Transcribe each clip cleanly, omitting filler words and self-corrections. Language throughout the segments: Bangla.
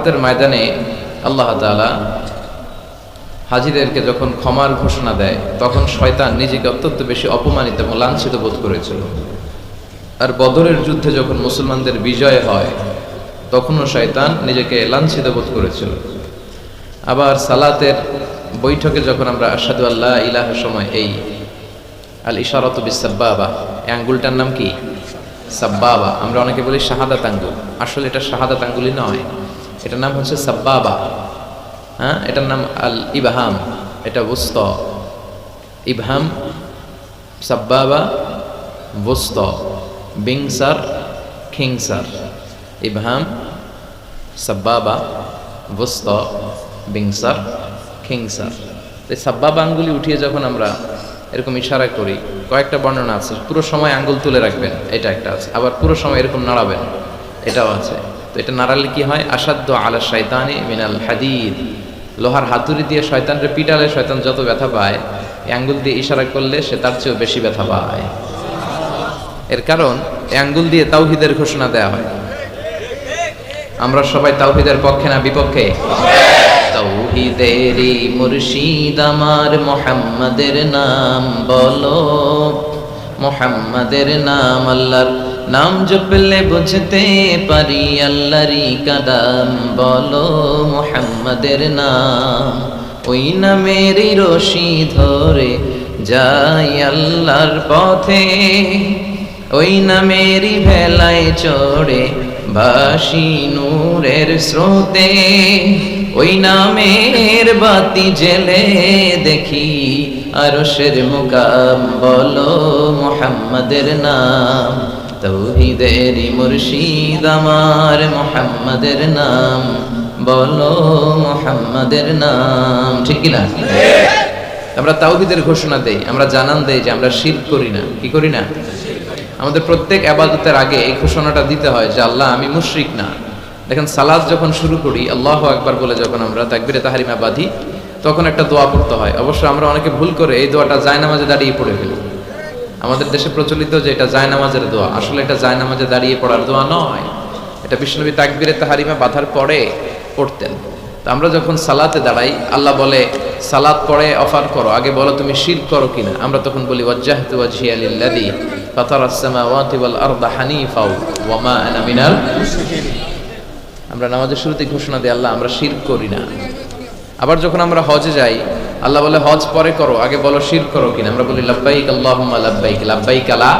আরাফাতের ময়দানে আল্লাহ তাআলা হাজীদেরকে যখন ক্ষমার ঘোষণা দেয় তখন শয়তান নিজেকে অত্যন্ত বেশি অপমানিত এবং লাঞ্ছিত বোধ করেছিল। আর বদরের যুদ্ধে যখন মুসলমানদের বিজয় হয় তখনও শয়তান নিজেকে লাঞ্ছিত বোধ করেছিল। আবার সালাতের বৈঠকে যখন আমরা আশহাদু আল্লা ইলাহা সময় এই আল ইশারাতু বিস সাব্বাবা, এই আঙ্গুলটার নাম কি? সাব্বাবা। আমরা অনেকে বলি শাহাদাত আঙ্গুল, আসলে এটা শাহাদাত আঙ্গুলই নয়, এটার নাম হচ্ছে সাব্বাবা। হ্যাঁ, এটার নাম আল ইবহাম, এটা wusta, ইবহাম, সাব্বাবা, wusta, বিংসার, খিংসার, ইবহাম, সাব্বাবা, wusta, বিংসার, খিংসার। এই সাব্বাবা আঙ্গুলি উঠিয়ে যখন আমরা এরকম ইশারা করি, কয়েকটা বর্ণনা আছে। পুরো সময় আঙ্গুল তুলে রাখবেন, এটা একটা আছে। আবার পুরো সময় এরকম নাড়াবেন, এটাও আছে। তো এটা নাড়ালে কি হয়? আসাদ্দু আলা শাইতানি মিনাল হাদিদ, লোহার হাতুড়ি দিয়ে শয়তানরে পিটালে শয়তান যত ব্যথা পায়, এই আঙ্গুল দিয়ে ইশারা করলে সে তার চেয়েও বেশি ব্যথা পায়। এর কারণ এই আঙ্গুল দিয়ে তাওহীদের ঘোষণা দেয়া হয়। আমরা সবাই তাওহীদের পক্ষে না বিপক্ষে? তাওহীদেরই মুর্শিদ আমার মুহাম্মাদের নাম বলো, মুহাম্মাদের নাম, আল্লাহর নাম জপলে বুঝতে পারি আল্লাহরই কালাম বলো, মুহাম্মাদের নাম। ওই নামেরই রশি ধরে যাই আল্লাহর পথে, ওই নামেরই ভেলায় চড়ে ভাসি নূরের স্রোতে, ওই নামের বাতি জেলে দেখি আরশের মুকাম বলো, মুহাম্মাদের নাম। তাওহীদেরই মুর্শিদ আমার মুহাম্মাদের নাম বলো, মুহাম্মাদের নাম। ঠিক কি না? আমরা তাওহীদের ঘোষণা দেই, আমরা জানান দেই যে আমরা শিরক করি না। কি করি না? আমাদের প্রত্যেক ইবাদতের আগে এই ঘোষণাটা দিতে হয় যে আল্লাহ আমি মুশরিক না। দেখেন সালাত যখন শুরু করি আল্লাহু আকবার বলে যখন আমরা তাকবীরে তাহরিমা বাঁধি তখন একটা দোয়া পড়তে হয়। অবশ্য আমরা অনেকে ভুল করে এই দোয়াটা জায়নামাজে দাঁড়িয়ে পড়ে ফেলি। আমাদের দেশে প্রচলিত যে এটা জায়নামাজের দোয়া, আসলে এটা জায়নামাজে দাঁড়িয়ে পড়ার দোয়া নয়। এটা বিশ্বনবী তাকবীরে তাহরিমা বাঁধার পরে পড়তেন। তো আমরা যখন সালাতে দাঁড়াই আল্লাহ বলে সালাত পড়ে অফার করো, আগে বলো তুমি শিরক করো কিনা। আমরা তখন বলি ওয়াজ্জাহতু ওয়াজহিয়া লিল্লাযী ফাতারাস সামাওয়াতি ওয়াল আরদা হানিফা ওয়া মা আনা মিনাল মুশরিকিন। আমরা নামাজের শুরুতে ঘোষণা দিই আল্লাহ আমরা শিরক করি না। আবার যখন আমরা হজে যাই আল্লাহ বলে হজ পরে করো, আগে বলো শিরক করো কিনা। আমরা বলি লাব্বাইক আল্লাহুম্মা লাব্বাইক, লাব্বাইক লা,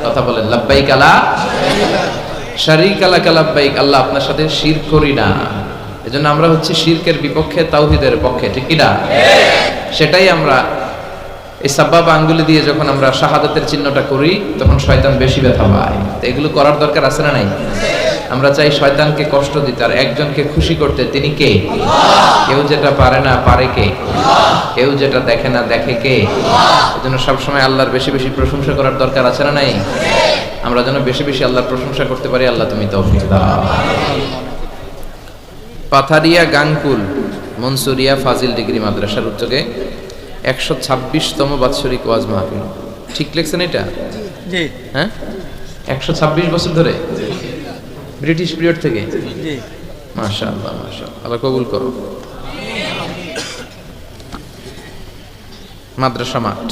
কথা বলেন লাব্বাইক লা শারীকা লাকা লাব্বাইক, আল্লাহ আপনার সাথে শিরক করি না। এজন্য আমরা হচ্ছে শিরকের বিপক্ষে, তাওহীদের পক্ষে। ঠিক কি না? সেটাই আমরা এই সাব্বাবা আঙ্গুলি দিয়ে যখন আমরা শাহাদাতের চিহ্নটা করি তখন শয়তান বেশি ব্যথা পায়। তো এগুলো করার দরকার আছে না নাই? আমরা চাই শয়তানকে কষ্ট দিতে, আর একজনকে খুশি করতে। তিনি কে? কেউ যেটা পারে না পারে কে? কেউ যেটা দেখে না দেখে কে? এজন্য সবসময় আল্লাহর বেশি বেশি প্রশংসা করার দরকার আছে না নাই? আমরা যেন বেশি বেশি আল্লাহর প্রশংসা করতে পারি। আল্লাহ তুমি তৌফিক দাও। পাথারিয়া গাংকুল মনসুরিয়া ফাজিল ডিগ্রি মাদ্রাসার উদ্যোগে 126তম বাৎসরিক ওয়াজ মাহফিল। ঠিক লিখছেন এটা? জি। হ্যাঁ, 126 বছর ধরে ব্রিটিশ পিরিয়ড থেকে। জি, মাশাআল্লাহ মাশাআল্লাহ, আল্লাহ কবুল করো। মাদ্রাসা মাঠ,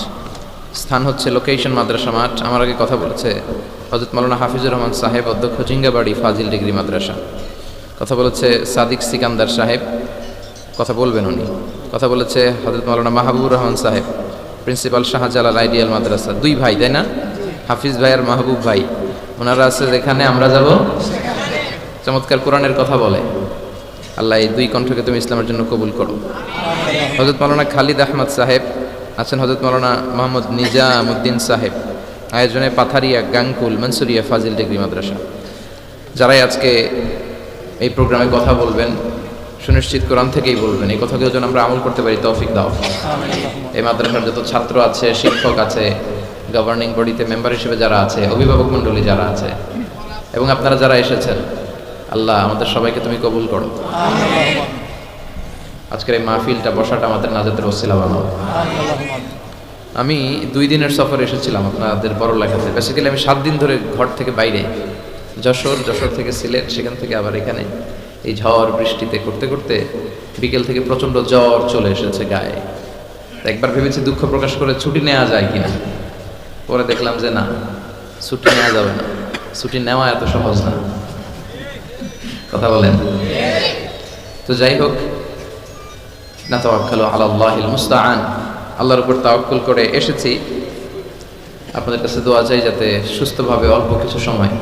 স্থান হচ্ছে লোকেশন মাদ্রাসা মাঠ। আমার আগে কথা বলেছে হযরত মাওলানা হাফিজুর রহমান সাহেব, অধ্যক্ষ জিঙ্গাবাড়ি ফাজিল ডিগ্রি মাদ্রাসা। কথা বলেছে সাদিক সিকান্দার সাহেব, কথা বলবেন উনি। কথা বলেছে হযরত মাওলানা মাহবুবুর রহমান সাহেব, প্রিন্সিপাল শাহজালাল আইডিয়াল মাদ্রাসা। দুই ভাই, তাই না? হাফিজ ভাই আর মাহবুব ভাই, ওনারা আছে যেখানে আমরা যাব। চমৎকার কোরআনের কথা বলে। আল্লাহ এই দুই কণ্ঠকে তুমি ইসলামের জন্য কবুল করো। হযরত মাওলানা খালিদ আহমদ সাহেব আছেন, হযরত মাওলানা মোহাম্মদ নিজামউদ্দিন সাহেব। আয়োজনে পাথারিয়া গাংকুল মনসুরিয়া ফাজিল ডিগ্রি মাদ্রাসা। যারাই আজকে এই প্রোগ্রামে কথা বলবেন সুনিশ্চিত কোরআন থেকেই বলবেন। এই কথাগুলো যেন আমরা আমল করতে পারি, তৌফিক দাও। এই মাদ্রাসার যত ছাত্র আছে, শিক্ষক আছে, গভর্নিং বডিতে মেম্বার হিসেবে যারা আছে, অভিভাবক মণ্ডলী যারা আছে, এবং আপনারা যারা এসেছেন, আল্লাহ আমাদের সবাইকে তুমি কবুল করো। আজকের এই মাহফিলটা, বসাটা আমাদের নাজাতের ওসিলা বানাও। আমি 2 দিনের সফরে এসেছিলাম আপনাদের বড়লেখাতে। বেসিক্যালি আমি 7 দিন ধরে ঘর থেকে বাইরে, যশোর থেকে সিলেট, সেখান থেকে আবার এখানে এই ঝড় বৃষ্টিতে করতে করতে বিকেল থেকে প্রচন্ড জ্বর চলে এসেছে গায়ে। একবার ভেবেছি দুঃখ প্রকাশ করে ছুটি নেওয়া যায় কিনা, পরে দেখলাম যে না, ছুটি নেওয়া যাবে না, ছুটি নেওয়া এত সহজ না। কথা বলেন? তো যাই হোক, না তাওয়াক্কালু আলাল্লাহিল মুস্তাআন, আল্লাহর উপর তাওয়াক্কুল করে এসেছি। আপনাদের কাছে দোয়া চাই যাতে সুস্থভাবে অল্প কিছু সময়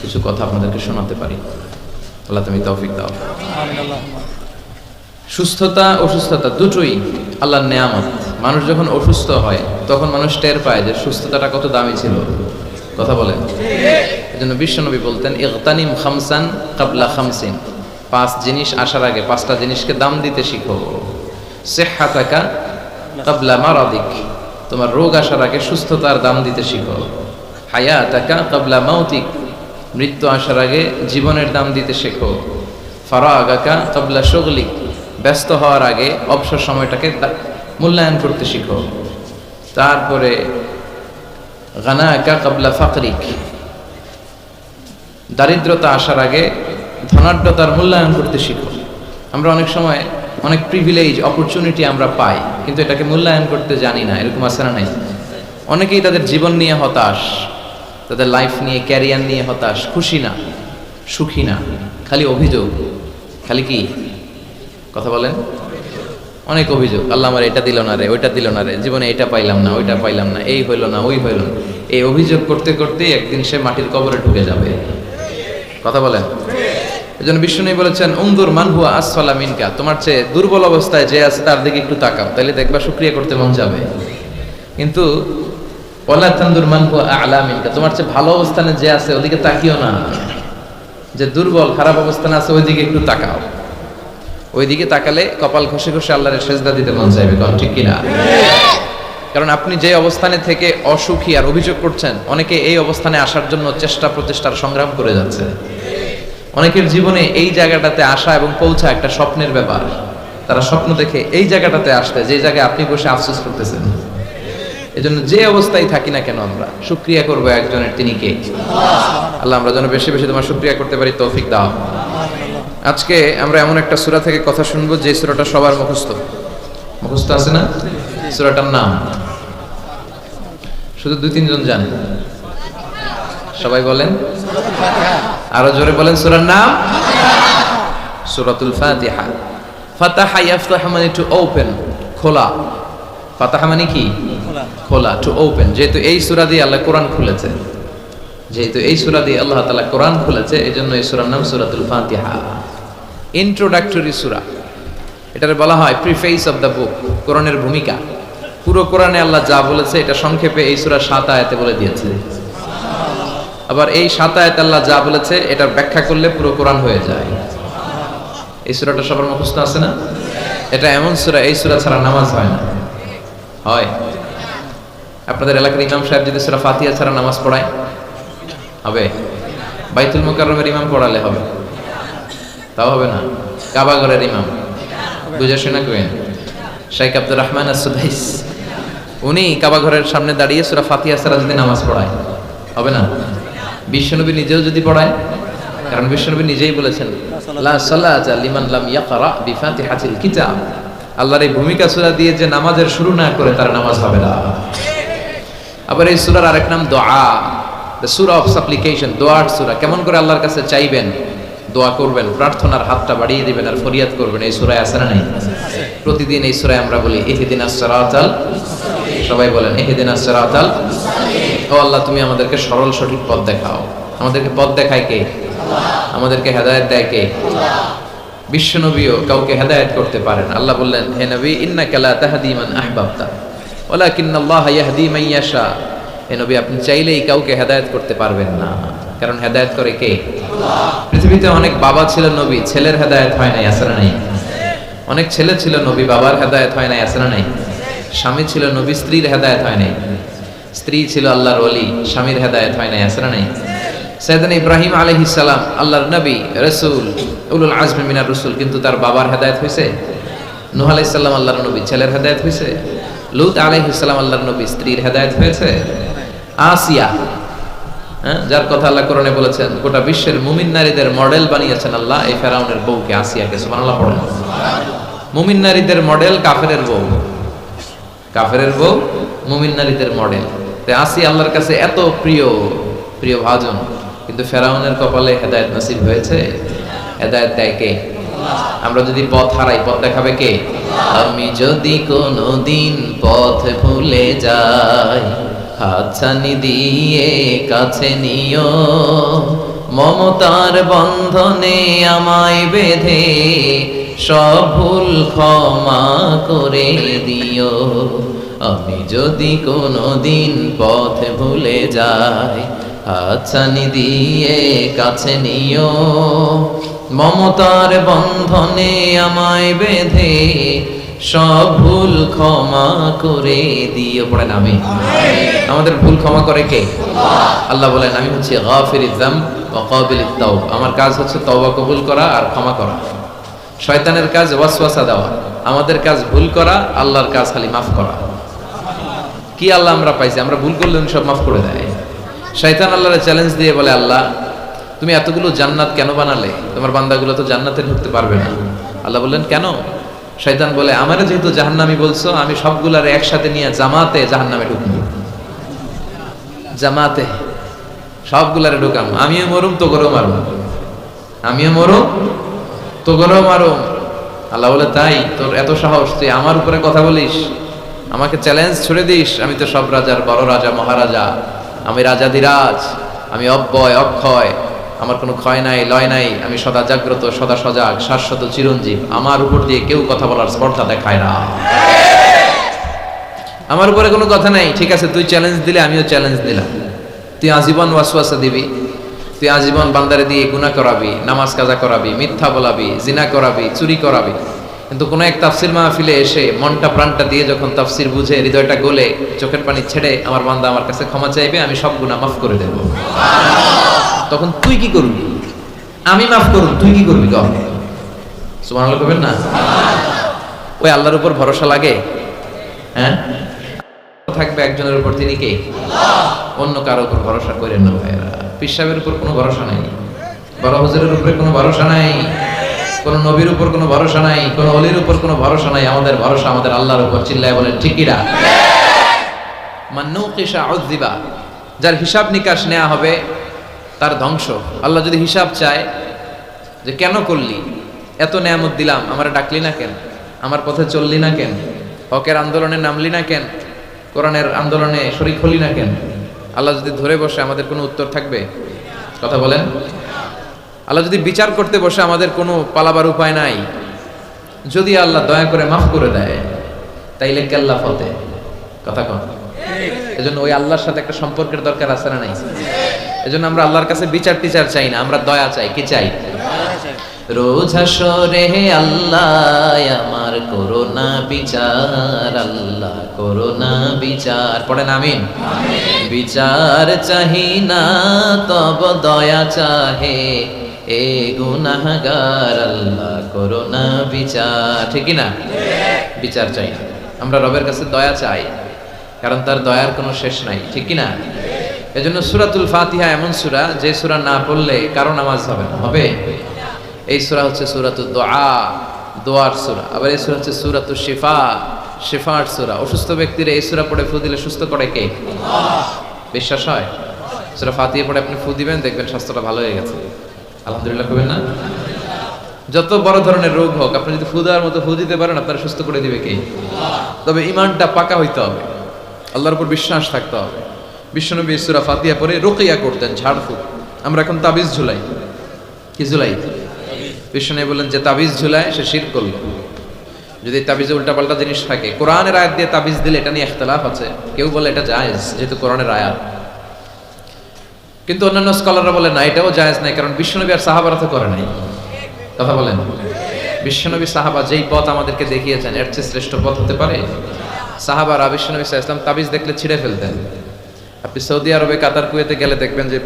কিছু কথা আপনাদেরকে শোনাতে পারি। আল্লাহ তুমি তৌফিক দাও। সুস্থতা অসুস্থতা দুটোই আল্লাহর নেয়ামত। মানুষ যখন অসুস্থ হয় তখন মানুষ টের পায় যে সুস্থতাটা কত দামি ছিল। কথা বলেন? এজন্য বিশ্বনবী বলতেন, ইগতানিম খামসান কাবলা খামসিন, 5 জিনিস আসার আগে 5টা জিনিসকে দাম দিতে শিখো। সিহহাতাকা কাবলা মারাদিক, তোমার রোগ আসার আগে সুস্থতার দাম দিতে শিখো। হায়াতাকা কাবলা মাউতিক, মৃত্যু আসার আগে জীবনের দাম দিতে শেখো। ফারাগাকা কাবলা শুগলিক, ব্যস্ত হওয়ার আগে অবসর সময়টাকে মূল্যায়ন করতে শিখো। তারপরে গানাকা কাবলা ফাকরিক, দারিদ্রতা আসার আগে ধনাঢ্যতার মূল্যায়ন করতে শিখো। আমরা অনেক সময় অনেক প্রিভিলেজ অপরচুনিটি আমরা পাই, কিন্তু এটাকে মূল্যায়ন করতে জানি না। এরকম আছে না নাই? অনেকেই তাদের জীবন নিয়ে হতাশ, তাদের লাইফ নিয়ে, ক্যারিয়ার নিয়ে হতাশ, খুশি না, সুখী না, খালি অভিযোগ। খালি কি কথা বলেন? অনেক অভিযোগ। আল্লাহ আমার এটা দিল না রে, ওইটা দিল না রে, জীবনে এটা পাইলাম না, ওইটা পাইলাম না, এই হইল না, ওই হইল না। এই অভিযোগ করতে করতে একদিন সে মাটির কবরে ঢুকে যাবে। কথা বলেন? এজন্য বিষ্ণু বলেছেন, উনদুর মান হুয়া আসফালা মিনকা, তোমার চেয়ে দুর্বল অবস্থায় যে আছে তার দিকে একটু তাকাও, তাহলে দেখবা শুকরিয়া করতে মন যাবে। কিন্তু ওয়ালা তানদুর মান হুয়া আ'লা মিনকা, তোমার চেয়ে ভালো অবস্থানে যে আছে ওদিকে তাকিও না, যে দুর্বল খারাপ অবস্থানে আছে ওইদিকে একটু তাকাও। ওইদিকে তাকালে কপাল ঘষে ঘষে আল্লাহর সেজদা দিতে মন চাইবে। কোন ঠিক কিনা? কারণ আপনি যে অবস্থানে থেকে অসুখী আর অভিযোগ করছেন, অনেকে এই অবস্থানে আসার জন্য চেষ্টা প্রচেষ্টার সংগ্রাম করে যাচ্ছে। অনেকের জীবনে এই জায়গাটাতে আসা এবং পৌঁছা একটা স্বপ্নের ব্যাপার। তারা স্বপ্ন দেখে এই জায়গাটাতে আসতে, যে জায়গায় আপনি বসে আফসোস করতেছেন। এজন্য যে অবস্থায় থাকি না কেন আমরা শুকরিয়া করবো একজনের, তিনি কে? আল্লাহ। আমরা যেন বেশি বেশি তোমার শুকরিয়া করতে পারি, তৌফিক দাও। আজকে আমরা এমন একটা সূরা থেকে কথা শুনবো যে সূরাটা সবার মুখস্থ আছে না? সূরাটার নাম শুধু 2-3 জন জানে। সবাই বলেন, আরো জোরে বলেন, সূরার নাম সূরাতুল ফাতিহা। ফাতাহা ইয়াফতাহু মানে টু ওপেন, খোলা। ফাতাহা মানে কি? খোলা, টু ওপেন। যেহেতু এই সূরা দিয়ে আল্লাহ কোরআন খুলেছে, যেহেতু এই সূরা দিয়ে আল্লাহ তাআলা কোরআন খুলেছে, এজন্য এই সূরার নাম সূরাতুল ফাতিহা। ইন্ট্রোডাক্টরি সূরা, এটারে বলা হয় প্রিফেস অফ দ্য বুক, কোরআনের ভূমিকা। পুরো কোরআনে আল্লাহ যা বলেছে এটা সংক্ষেপে এই সূরা 7 আয়াতে বলে দিয়েছে। আবার এই 7 আয়াতে আল্লাহ যা বলেছে এটার ব্যাখ্যা করলে পুরো কোরআন হয়ে যায়। এই সূরাটা সবার মুখস্থ আছে না? এটা এমন সূরা, এই সূরা ছাড়া নামাজ হয় না। হয়? আপনাদের এলাকার ইমাম সাহেব যদি সূরা ফাতিহা ছাড়া নামাজ পড়ায় হবে? বাইতুল মুকাররমের ইমাম পড়ালে হবে? তাও হবে না। কাবা ঘরের ইমাম বুঝে শোনা করেন, শেখ আব্দুর রহমান as-সুদাইস, উনি কাবা ঘরের সামনে দাঁড়িয়ে সূরা ফাতিহা ছাড়া যদি নামাজ পড়ায় হবে না? বিশ্বনবী নিজেও যদি পড়ায়, কারণ বিশ্বনবী নিজেই বলেছেন, লা সালাতা লিমান লাম ইয়াকরা বিফাতিহাতিল কিতাব, আল্লাহর এই ভূমিকা সূরা দিয়ে যে নামাজের শুরু না করে তার নামাজ হবে না। আবার এই সূরার আরেক নাম দোয়া, দ্য সূরা অফ সাপ্লিকেশন, দোয়ার সূরা। কেমন করে আল্লাহর কাছে চাইবেন, দোয়া করবেন, প্রার্থনার হাতটা বাড়িয়ে দিবেন আর ফরিয়াদ করবেন, এই সূরায় আছে না নাই? প্রতিদিন এই সূরায় আমরা বলি ইহদিনাস সিরাতাল, সবাই বলেন ইহদিনাস সিরাতাল। ও আল্লাহ, তুমি আমাদেরকে সরল সঠিক পথ দেখাও। আমাদেরকে পথ দেখায় কে? আমাদেরকে হেদায়েত দেয় কে? বিশ্বনবীও কাউকে হেদায়েত করতে পারেন। আল্লাহ বললেন, হে নবী, ইন্নাকা লা তাহদি মান আহবাবতা ওয়ালাকিন্নাল্লাহা ইয়াহদি মান ইয়াশা। হে নবী, আপনি চাইলেই কাউকে হেদায়েত করতে পারবেন না, কারণ হেদায়েত করে কে? পৃথিবীতে অনেক বাবা ছিল নবী, ছেলের হেদায়েত হয় নাই, আছে না নাই? অনেক ছেলে ছিল নবী, বাবার হেদায়েত হয় নাই, আছে না নাই? স্বামী ছিল নবী, স্ত্রীর হেদায়েত হয় নাই। স্ত্রী ছিল আল্লাহর ওলি, স্বামীর হেদায়েত হয় নাই, আছে না নাই? সাইয়েদনা ইব্রাহিম আলাইহিস সালাম আল্লাহর নবী, রাসূল, উলুল আজমি মিনার রাসূল, কিন্তু তার বাবার হেদায়েত হয়েছে? নূহ আলাইহিস সালাম আল্লাহর নবী, ছেলের হেদায়েত হয়েছে? লূত আলাইহিস সালাম আল্লাহর নবী, স্ত্রীর হেদায়েত হয়েছে? আসিয়া হ্যাঁ, যার কথা আল্লাহ কোরআনে বলেছেন গোটা বিশ্বের মুমিন নারীদের মডেল বানিয়েছেন আল্লাহ এই ফেরাউনের বউকে, আসিয়াকে। সুবহানাল্লাহ পড়েন। মুমিন নারীদের মডেল কাফেরের বউ, কাফেরের বউ মুমিন নারীদের মডেল। তাই আসিয়া আল্লাহর কাছে এত প্রিয়, প্রিয় ভাজন, কিন্তু ফেরাউনের কপালে হেদায়েত নসিব হয়েছে? হেদায়েত দেয় কে? আমরা যদি পথ হারাই, পথ দেখাবে কে? আমি যদি কোনোদিন পথ ভুলে যাই, হাতছানি দিয়ে কাছে নিও, মমতার বন্ধনে আমায় বেঁধে সব ভুল ক্ষমা করে দিও। আমি যদি কোনোদিন পথ ভুলে যাই, হাতছানি দিয়ে কাছে নিও, মমতার বন্ধনে আমায় বেঁধে সব ভুল ক্ষমা করে দিও। পড়েন আমি। আমাদের ভুল ক্ষমা করে কে? আল্লাহ বলেন আমি হচ্ছে গাফিরিয যামব ওয়া কাবিলিত তাওবা। আমার কাজ হচ্ছে তওবা কবুল করা আর ক্ষমা করা। শয়তানের কাজ ওয়াসওয়াসা দেওয়া, আমাদের কাজ ভুল করা, আল্লাহর কাজ খালি মাফ করা। কি আল্লাহ আমরা পাইছি? আমরা ভুল করলে উনি সব মাফ করে দেয়। শয়তান আল্লাহরে চ্যালেঞ্জ দিয়ে বলে, আল্লাহ তুমি এতগুলো জান্নাত কেন বানালে? তোমার বান্দাগুলো তো জান্নাতে ঢুকতে পারবে না। আল্লাহ বললেন কেন? শয়তান বলে, আমারে যেহেতু জাহান্নামী বলছো, আমি সবগুলার একসাথে নিয়ে জামাতে জাহান্নামে ঢুকবো। জামাতে সবগুলারে ঢুকাম, আমিও মরুম তো গরম মারুম, আমিও মরুম তো গরম মারুম। আল্লাহ বলে, তাই তোর এত সাহস, তুই আমার উপরে কথা বলিস, আমাকে চ্যালেঞ্জ ছুড়ে দিস? আমি তো সব রাজার বড় রাজা, মহারাজা, আমি রাজাধিরাজ, আমি অব্যয় অক্ষয়, আমার কোনো ক্ষয় নাই লয় নাই, আমি সদা জাগ্রত, সদা সজাগ, শাশ্বত চিরঞ্জীব। আমার উপর দিয়ে কেউ কথা বলার স্পর্ধা দেখায় না, আমার উপরে কোনো কথা নাই। ঠিক আছে, তুই চ্যালেঞ্জ দিলে আমিও চ্যালেঞ্জ দিলাম। তুই আজীবন ওয়াসওয়াসা দিবি, তুই আজীবন বান্দারে দিয়ে গুনাহ করাবি, নামাজ কাজা করাবি, মিথ্যা বলাবি, জিনা করাবি, চুরি করাবি, কিন্তু কোনো এক তাফসির মাহফিলে এসে মনটা প্রাণটা দিয়ে যখন তাফসির বুঝে, হৃদয়টা গলে, চোখের পানি ছেড়ে আমার বান্দা আমার কাছে ক্ষমা চাইবে, আমি সব গুনাহ মাফ করে দেব। তখন তুই কি করবি? আমি মাফ করুন, তুই কি করবি? কর। সুবহানাল্লাহ কইবেন না? ওই আল্লাহর উপর ভরসা লাগে? হ্যাঁ, থাকবে একজনের উপর, তিনি কে? অন্য কারো উপর ভরসা করেন না ভাইরা। পীর সাহেবের উপর কোনো ভরসা নাই, বড় হুজুরের উপরে কোনো ভরসা নাই, কোন নবীর উপর কোনো ভরসা নাই, কোন ওলির উপর কোনো ভরসা নাই। আমাদের ভরসা আমাদের আল্লাহর উপর। চিল্লায় বলেন ঠিক কি না? মান নুকিশা উযযিবা, যার হিসাব নিকাশ নেওয়া হবে তার ধ্বংস। আল্লাহ যদি হিসাব চায় যে কেন করলি, এত নেয়ামত দিলাম, আমারে ডাকলি না কেন, আমার পথে চললি না কেন, হকের আন্দোলনে নামলি না কেন, কোরআনের আন্দোলনে শরীক হলি না কেন, আল্লাহ যদি ধরে বসে আমাদের কোনো উত্তর থাকবে? কথা বলেন। আল্লাহ যদি বিচার করতে বসে আমাদের কোনো পালাবার উপায় নাই। যদি আল্লাহ দয়া করে মাফ করে দেয়, তাইলে কেল্লা ফতে। কথা কন। এজন্য ওই আল্লাহর সাথে একটা সম্পর্কের দরকার আছে না নাই? এজন্য আমরা আল্লাহর কাছে বিচার টিচার চাই না, আমরা দয়া চাই। কি চাই? রোজ হাসরে আল্লাহ আমার করোনা বিচার, আল্লাহ করোনা বিচার। পড়েন আমিন। বিচার চাহি না তব দয়া চাহে, এ গুনাহগার আল্লাহ করোনা বিচার। ঠিক না? বিচার চাই না, আমরা রবের কাছে দয়া চাই, কারণ তার দয়ার কোনো শেষ নাই। ঠিক না? এজন্য সূরাতুল ফাতিহা এমন সূরা, যে সূরা না পড়লে কারো নামাজ হবে না। হবে? এই সূরা হচ্ছে সূরাতুদ দুআ, দোয়ার সূরা। আবার এই সূরা হচ্ছে সূরাতুশ শিফা, শিফার সূরা। অসুস্থ ব্যক্তির এই সূরা পড়ে ফু দিলে সুস্থ করে কে? আল্লাহ। বিশ্বাস হয়? সূরা ফাতিহা পড়ে আপনি ফু দিবেন, দেখবেন স্বাস্থ্যটা ভালো হয়ে গেছে। আলহামদুলিল্লাহ কইবেন না? যত বড় ধরনের রোগ হোক, আপনি যদি ফু দেওয়ার মতো ফু দিতে পারেন, আপনারা সুস্থ করে দিবে কে? আল্লাহ। তবে ঈমানটা পাকা হইতে হবে, আল্লাহর উপর বিশ্বাস থাকতে হবে। বিশ্বনবী সূরা ফাতিহা পড়ে রুকিয়া করতেন, ঝাড়ফুঁক। আমরা এখন তাবিজ ঝুলাই। কি ঝুলাই? বিশ্বনবী বললেন যে তাবিজ ঝুলায় সে শিরক করলো। যদি তাবিজে উল্টাপাল্টা জিনিস থাকে, কোরআনের আয়াত দিয়ে তাবিজ দিলে এটা নিয়ে ইখতিলাফ আছে। কেউ বলে এটা জায়েজ, যেহেতু কোরআনের আয়াত। কিন্তু অন্যান্য স্কলাররা বলে না, এটাও জায়েজ নাই, কারণ বিশ্বনবী আর সাহাবারা তো করে নাই। কথা বলেন। বিশ্বনবী সাহাবা যেই পথ আমাদেরকে দেখিয়েছেন, এর চেয়ে শ্রেষ্ঠ পথ হতে পারে? সাহাবারা বিশ্বনবী সাল্লাল্লাহু আলাইহি ওয়াসাল্লাম তাবিজ দেখলে ছিঁড়ে ফেলতেন। আপনি সৌদি আরবে, কাতার, কুয়েতে গেলে দেখবেন যে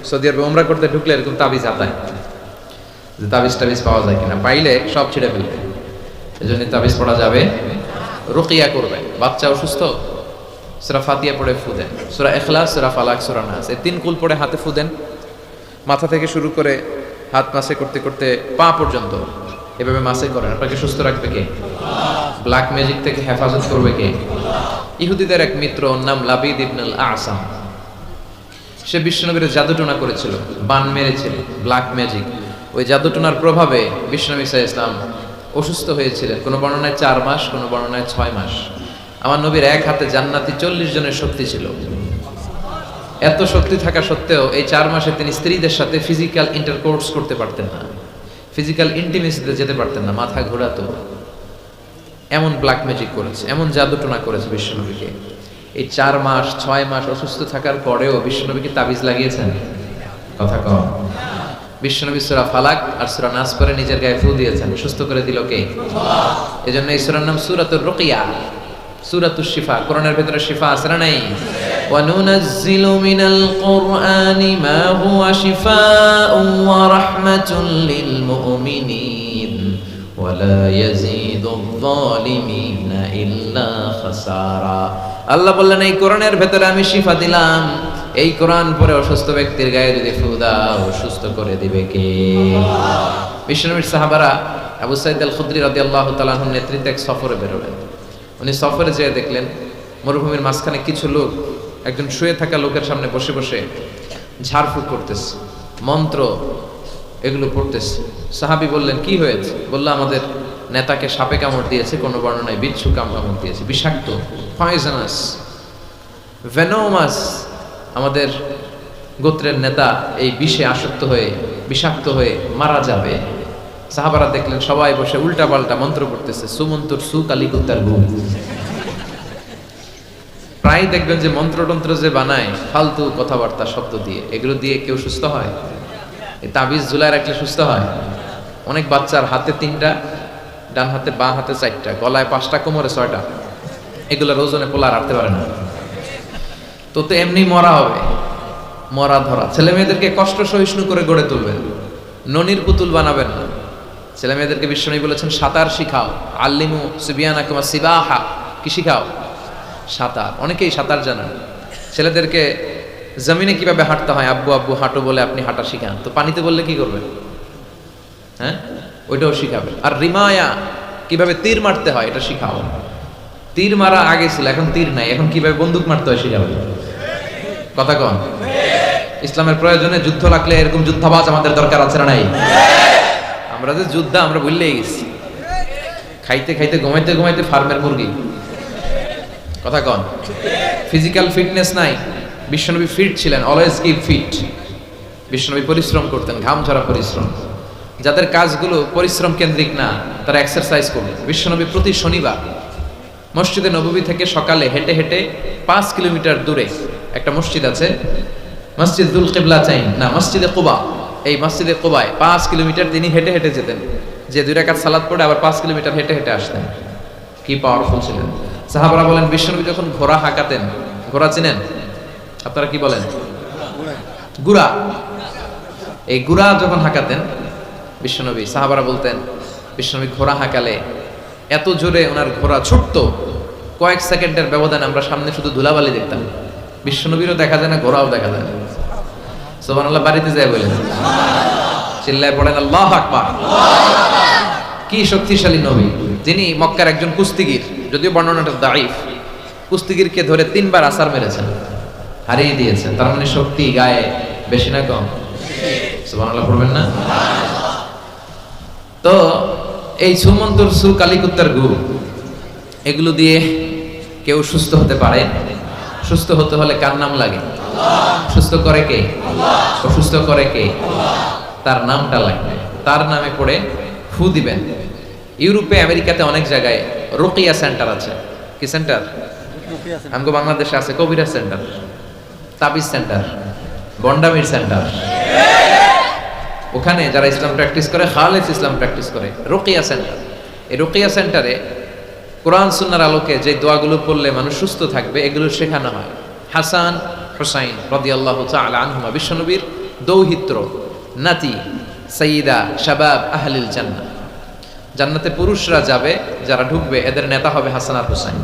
সৌদি আরবে উমরা করতে ঢুকলে এরকম তাবিজ আতায়, যে তাবিজ টাবিজ পাওয়া যায় কিনা, পাইলে সব ছিঁড়ে ফেলবে। এই জন্য তাবিজ পড়া যাবে। রুকিয়া করবে। বাচ্চা অসুস্থ, সূরা ফাতিহা পড়ে ফু দেন, সূরা ইখলাস, সূরা ফালাক, সূরা নাস, এই 3 কুল পড়ে হাতে ফু দেন। মাথা থেকে শুরু করে হাত মাসে করতে করতে পা পর্যন্ত এভাবে মাসে করেন। আপনাকে সুস্থ রাখবে কে? ব্ল্যাক ম্যাজিক থেকে হেফাজত করবে কে? ইহুদিদের এক মিত্র, ওর নাম লাবিদ ইবনুল আসাম। সে বিশ্বনবীর জাদুটোনা করেছিল, বান মেরেছিল, ব্ল্যাক ম্যাজিক। ওই জাদুটোনার প্রভাবে বিশ্বনবী সাল্লাল্লাহু আলাইহি ওয়াসাল্লাম অসুস্থ হয়েছিলেন। কোনো বর্ণনায় 4 মাস, কোনো বর্ণনায় 6 মাস। আমার নবীর এক হাতে জান্নাতি 40 জনের শক্তি ছিল। এত শক্তি থাকা সত্ত্বেও এই 4 মাসে তিনি স্ত্রীদের সাথে ফিজিক্যাল ইন্টারকোর্স করতে পারতেন না, ফিজিক্যাল ইন্টিমেসিতে যেতে পারতেন না, মাথা ঘোরাতো। এমন ব্ল্যাক ম্যাজিক করেছে, এমন জাদুটোনা করেছে বিশ্বনবীকে। এই 4 মাস 6 মাস অসুস্থ থাকার পরেও বিশ্বনবীকে তাবিজ লাগিয়েছেন। কথা কম। বিশ্বনবী সূরা ফালাক আর সূরা নাস পড়ে নিজের গায়ে ফু দিয়েছেন, সুস্থ করে দিল কে? আল্লাহ। এজন্য এই সূরার নাম সূরাতুর রুকিয়া, সূরাতুশ শিফা। কোরআনের ভিতরে শিফা আছে না নাই? ওয়া নুনাজ্জিলু মিনাল কুরআনি মা হুয়া শিফাউন ওয়া রাহমাতুল লিল মুমিনিন ওয়া লা ইয়াজিদুয যালিমিনা ইল্লা খাসারা। আল্লাহ বললেন এই কোরআনের ভেতরে আমি শিফা দিলাম। এই কোরআন পরে অসুস্থ ব্যক্তির গায়ে যদি ফু দাও, সুস্থ করে দিবে কে? বিশ্বনবীর সাহাবারা আবু সাঈদ আল খুদরি রাদিয়াল্লাহু তাআলা আনহুর নেতৃত্বে এক সফরে বেরোলেন। উনি সফরে যেয়ে দেখলেন মরুভূমির মাঝখানে কিছু লোক একজন শুয়ে থাকা লোকের সামনে বসে বসে ঝাড়ফুঁক করতেছে, মন্ত্র এগুলো পড়তেছে। সাহাবী বললেন কি হয়েছে? বলল আমাদের নেতাকে সাপে কামড় দিয়েছে, কোনো বর্ণনায় বিচ্ছু কামড় দিয়েছে, বিষাক্ত, পয়জনাস, ভেনোমাস। আমাদের গোত্রের নেতা এই বিষে আসক্ত হয়ে বিষাক্ত হয়ে মারা যাবে। সাহাবারা দেখলেন সবাই বসে উল্টা পাল্টা মন্ত্র পড়তেছে, সুমন্তর সু কালিকুত্তার গু। প্রায় দেখবেন যে মন্ত্রতন্ত্র যে বানায় ফালতু কথাবার্তা শব্দ দিয়ে, এগুলো দিয়ে কেউ সুস্থ হয়? এই তাবিজ ঝুলায় রাখলে সুস্থ হয়? অনেক বাচ্চার হাতে 3টা, ডান হাতে বাঁ হাতে 4টা, গলায় 5টা, কোমরে 6টা, এগুলোর ওজনে পোলার আটতে পারে না। তো এমনি মরা হবে, মরা ধরা। ছেলে মেয়েদেরকে কষ্ট সহিষ্ণু করে গড়ে তুলবেন, ননির পুতুল বানাবেন না। ছেলে মেয়েদেরকে বিশ্বনবী বলেছেন সাঁতার শিখাও, আল্লিমু সুবিয়ানাকুম সিবাহা। কি শিখাও? সাঁতার। অনেকেই সাঁতার জানেন। ছেলেদেরকে জমিনে কিভাবে হাঁটতে হয়, আব্বু আব্বু হাঁটো বলে আপনি হাঁটা শিখান, তো পানিতে বললে কি করবেন? হ্যাঁ, ওইটাও শিখাবেন। আর রিমায়া, কিভাবে তীর মারতে হয় এটা শিখাও। তীর মারা আগে ছিল, এখন তীর নাই, এখন কিভাবে বন্দুক মারতে হয় শিখাবেন। কথা কন। ইসলামের প্রয়োজনে যুদ্ধ লাগলে এরকম যুদ্ধাবাজ আমাদের দরকার আছে না নাই? আমরা যে যুদ্ধা আমরা ভুললেই গেছি। খাইতে খাইতে ঘুমাইতে ঘুমাইতে ফার্মের মুরগি। কথা কন। ফিজিক্যাল ফিটনেস নাই। বিশ্বনবী ফিট ছিলেন, অলওয়েজ কিপ ফিট। বিশ্বনবী পরিশ্রম করতেন, ঘাম ঝরা পরিশ্রম। যাদের কাজগুলো পরিশ্রম কেন্দ্রিক না, তারা এক্সারসাইজ করবে। বিশ্বনবী প্রতি শনিবার মসজিদে নববী থেকে সকালে হেঁটে হেঁটে 5 কিলোমিটার দূরে একটা মসজিদ আছে, মসজিদুল কিবলা চাইন না, মসজিদে কুবা। এই মসজিদে কুবায় 5 কিলোমিটার তিনি হেঁটে হেঁটে যেতেন, যে 2 রাকাত সালাত পড়ে আবার 5 কিলোমিটার হেঁটে হেঁটে আসতেন। কি পাওয়ারফুল ছিলেন। সাহাবারা বলেন বিশ্বনবী যখন ঘোড়া হাঁকাতেন, ঘোড়া চিনেন আপনারা? কি বলেন? গুড়া। এই গুড়া যখন হাঁকাতেন বিশ্বনবী, সাহাবারা বলতেন বিশ্বনবী ঘোড়া হাঁকালে এত জোরে ওনার ঘোড়া ছুটতো, কয়েক সেকেন্ডের ব্যবধানে আমরা সামনে শুধু ধুলাবালি দেখতাম। বিশ্বনবীরও দেখা যায় না, ঘোড়াও দেখা যায় না। সুবহানাল্লাহ। বাড়িতে যায় বলেন, চিল্লায় পড়েন আল্লাহু আকবার। কি শক্তিশালী নবী, যিনি মক্কার একজন কুস্তিগির, যদিও বর্ণনাটা দাঈফ, কুস্তিগিরকে ধরে 3 বার আছাড় মেরেছেন, হারিয়ে দিয়েছেন। তার মানে শক্তি গায়ে বেশি না কম? সুবহানাল্লাহ পড়বেন না? তো এই সুমন্তর সু কালিকুত্তার গু, এগুলো দিয়ে কেউ সুস্থ হতে পারে? সুস্থ হতে হলে কার নাম লাগে? সুস্থ করে কে? অসুস্থ করে কে? তার নামটা লাগবে। তার নামে পড়ে ফু দিবেন। ইউরোপে আমেরিকাতে অনেক জায়গায় রুকিয়া সেন্টার আছে। কি সেন্টার? আমগো বাংলাদেশে আছে কবিরাজ সেন্টার, তাবিজ সেন্টার, বন্ডামির সেন্টার। ওখানে যারা ইসলাম প্র্যাকটিস করে, খালেস ইসলাম প্র্যাকটিস করে, রুকিয়া সেন্টার। এই রুকিয়া সেন্টারে কোরআন সুন্নাহর আলোকে যে দোয়াগুলো পড়লে মানুষ সুস্থ থাকবে, এগুলো শেখানো হয়। হাসান হুসাইন রাদিয়াল্লাহু তাআলা আনহুমা, বিশ্বনবীর দৌহিত্র, নাতি, সাইয়্যিদা শাবাব আহলিল জান্নাহ। জান্নাতে পুরুষরা যাবে, যারা ঢুকবে এদের নেতা হবে হাসান আর হুসাইন।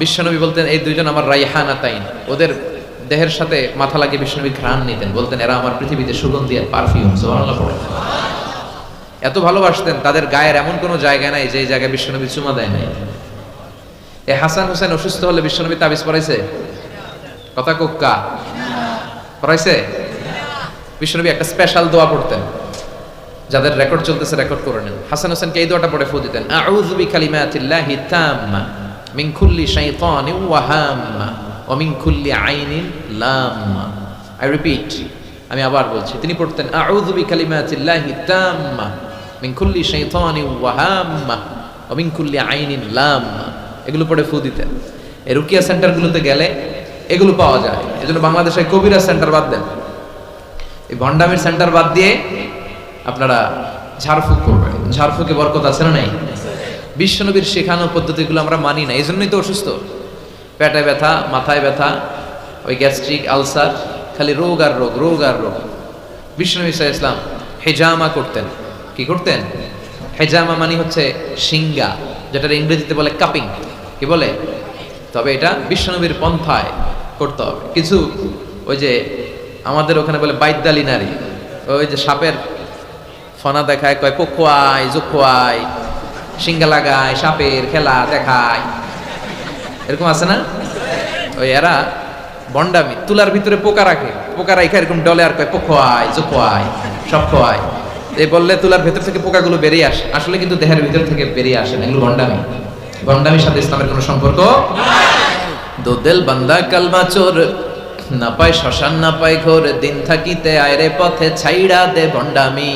বিশ্বনবী বলতেন এই দুইজন আমার রাইহানাতাইন, ওদের দেহের সাথে মাথা লাগিয়ে বিশ্বনবী ঘ্রাণ নিতেন, বলতেন এরা আমার পৃথিবীতে সুগন্ধি আর পারফিউম। সুবহানাল্লাহ পড়েন। এত ভালোবাসতেন, তাদের গায়ের এমন কোনো জায়গা নাই যে জায়গায় বিশ্বনবী চুমা দেয় নাই। এ হাসান হোসেন অসুস্থ হলে বিশ্বনবী তাবিজ পড়াইছে? কথা কোক্কা পড়াইছে? বিশ্বনবী একটা স্পেশাল দোয়া পড়তেন, যাদের রেকর্ড চলতেছে রেকর্ড করে নেন। হাসান হোসেনকে এই দোয়াটা পড়ে ফু দিতেন, আউযু বিকালিমাতিল্লাহি তাম্মা মিন কুল্লি শাইতানিন ওয়া হাম্মা ওয়া মিন কুল্লি আইনিন লাম্মা। আই রিপিট, আমি আবার বলছি। তিনি পড়তেন আউযু বিকালিমাতিল্লাহি তাম্মা মিন কুল্লি শাইতানিন ওয়া হাম্মা ওয়া মিন কুল্লি আইনিন লাম্মা। এগুলো পড়ে ফু দিতেন। এই রুকিয়া সেন্টারগুলোতে গেলে এগুলো পাওয়া যায়। এজন্য বাংলাদেশে কবিরা সেন্টার বাদ দেন, এই ভন্ডামির সেন্টার বাদ দিয়ে আপনারা ঝাড়ফুঁক করবেন। ঝাড়ফুঁকে বরকত আছে না নাই? বিশ্বনবীর শেখানো পদ্ধতিগুলো আমরা মানি না, এই জন্যই তো অসুস্থ। পেটে ব্যথা, মাথায় ব্যথা, ওই গ্যাস্ট্রিক আলসার, খালি রোগ আর রোগ, রোগ আর রোগ। বিশ্বনবী সাল্লাল্লাহু আলাইহি ওয়াসাল্লাম হেজামা করতেন। কি করতেন? হেজামা মানে হচ্ছে সিঙ্গা, যেটার ইংরেজিতে বলে কাপিং। কি বলে? তবে এটা বিশ্বনবীর পন্থায় করতে হবে। কিছু ওই যে আমাদের ওখানে বলে বাইদ্যালি নারী, ওই যে সাপের ফনা দেখায়, কয় পক্ষুয়ায় জোখুয়ায়, সিঙ্গা লাগায়, সাপের খেলা দেখায়, এরকম আছে না? ওই এরা বন্ডামি, তুলার ভিতরে পোকা রাখে, পোকা রাখে এরকম ডলে আর কয় পক্ষুয়ায় জোখুয়ায় সব খোয়ায়। এই বললে তুলার ভেতর থেকে পোকাগুলো বেরিয়ে আসে, আসলে কিন্তু দেহের ভিতর থেকে বেরিয়ে আসে না। এগুলো বন্ডামি। বন্ডামির সাথে ইসলামের কোনো সম্পর্ক। দো দিল বান্দা কালমা চোর, না পায় শ্মশান না পায় ঘোর, দিন থাকিতে আয়রে পথে ছাইড়া দে ভন্ডামি।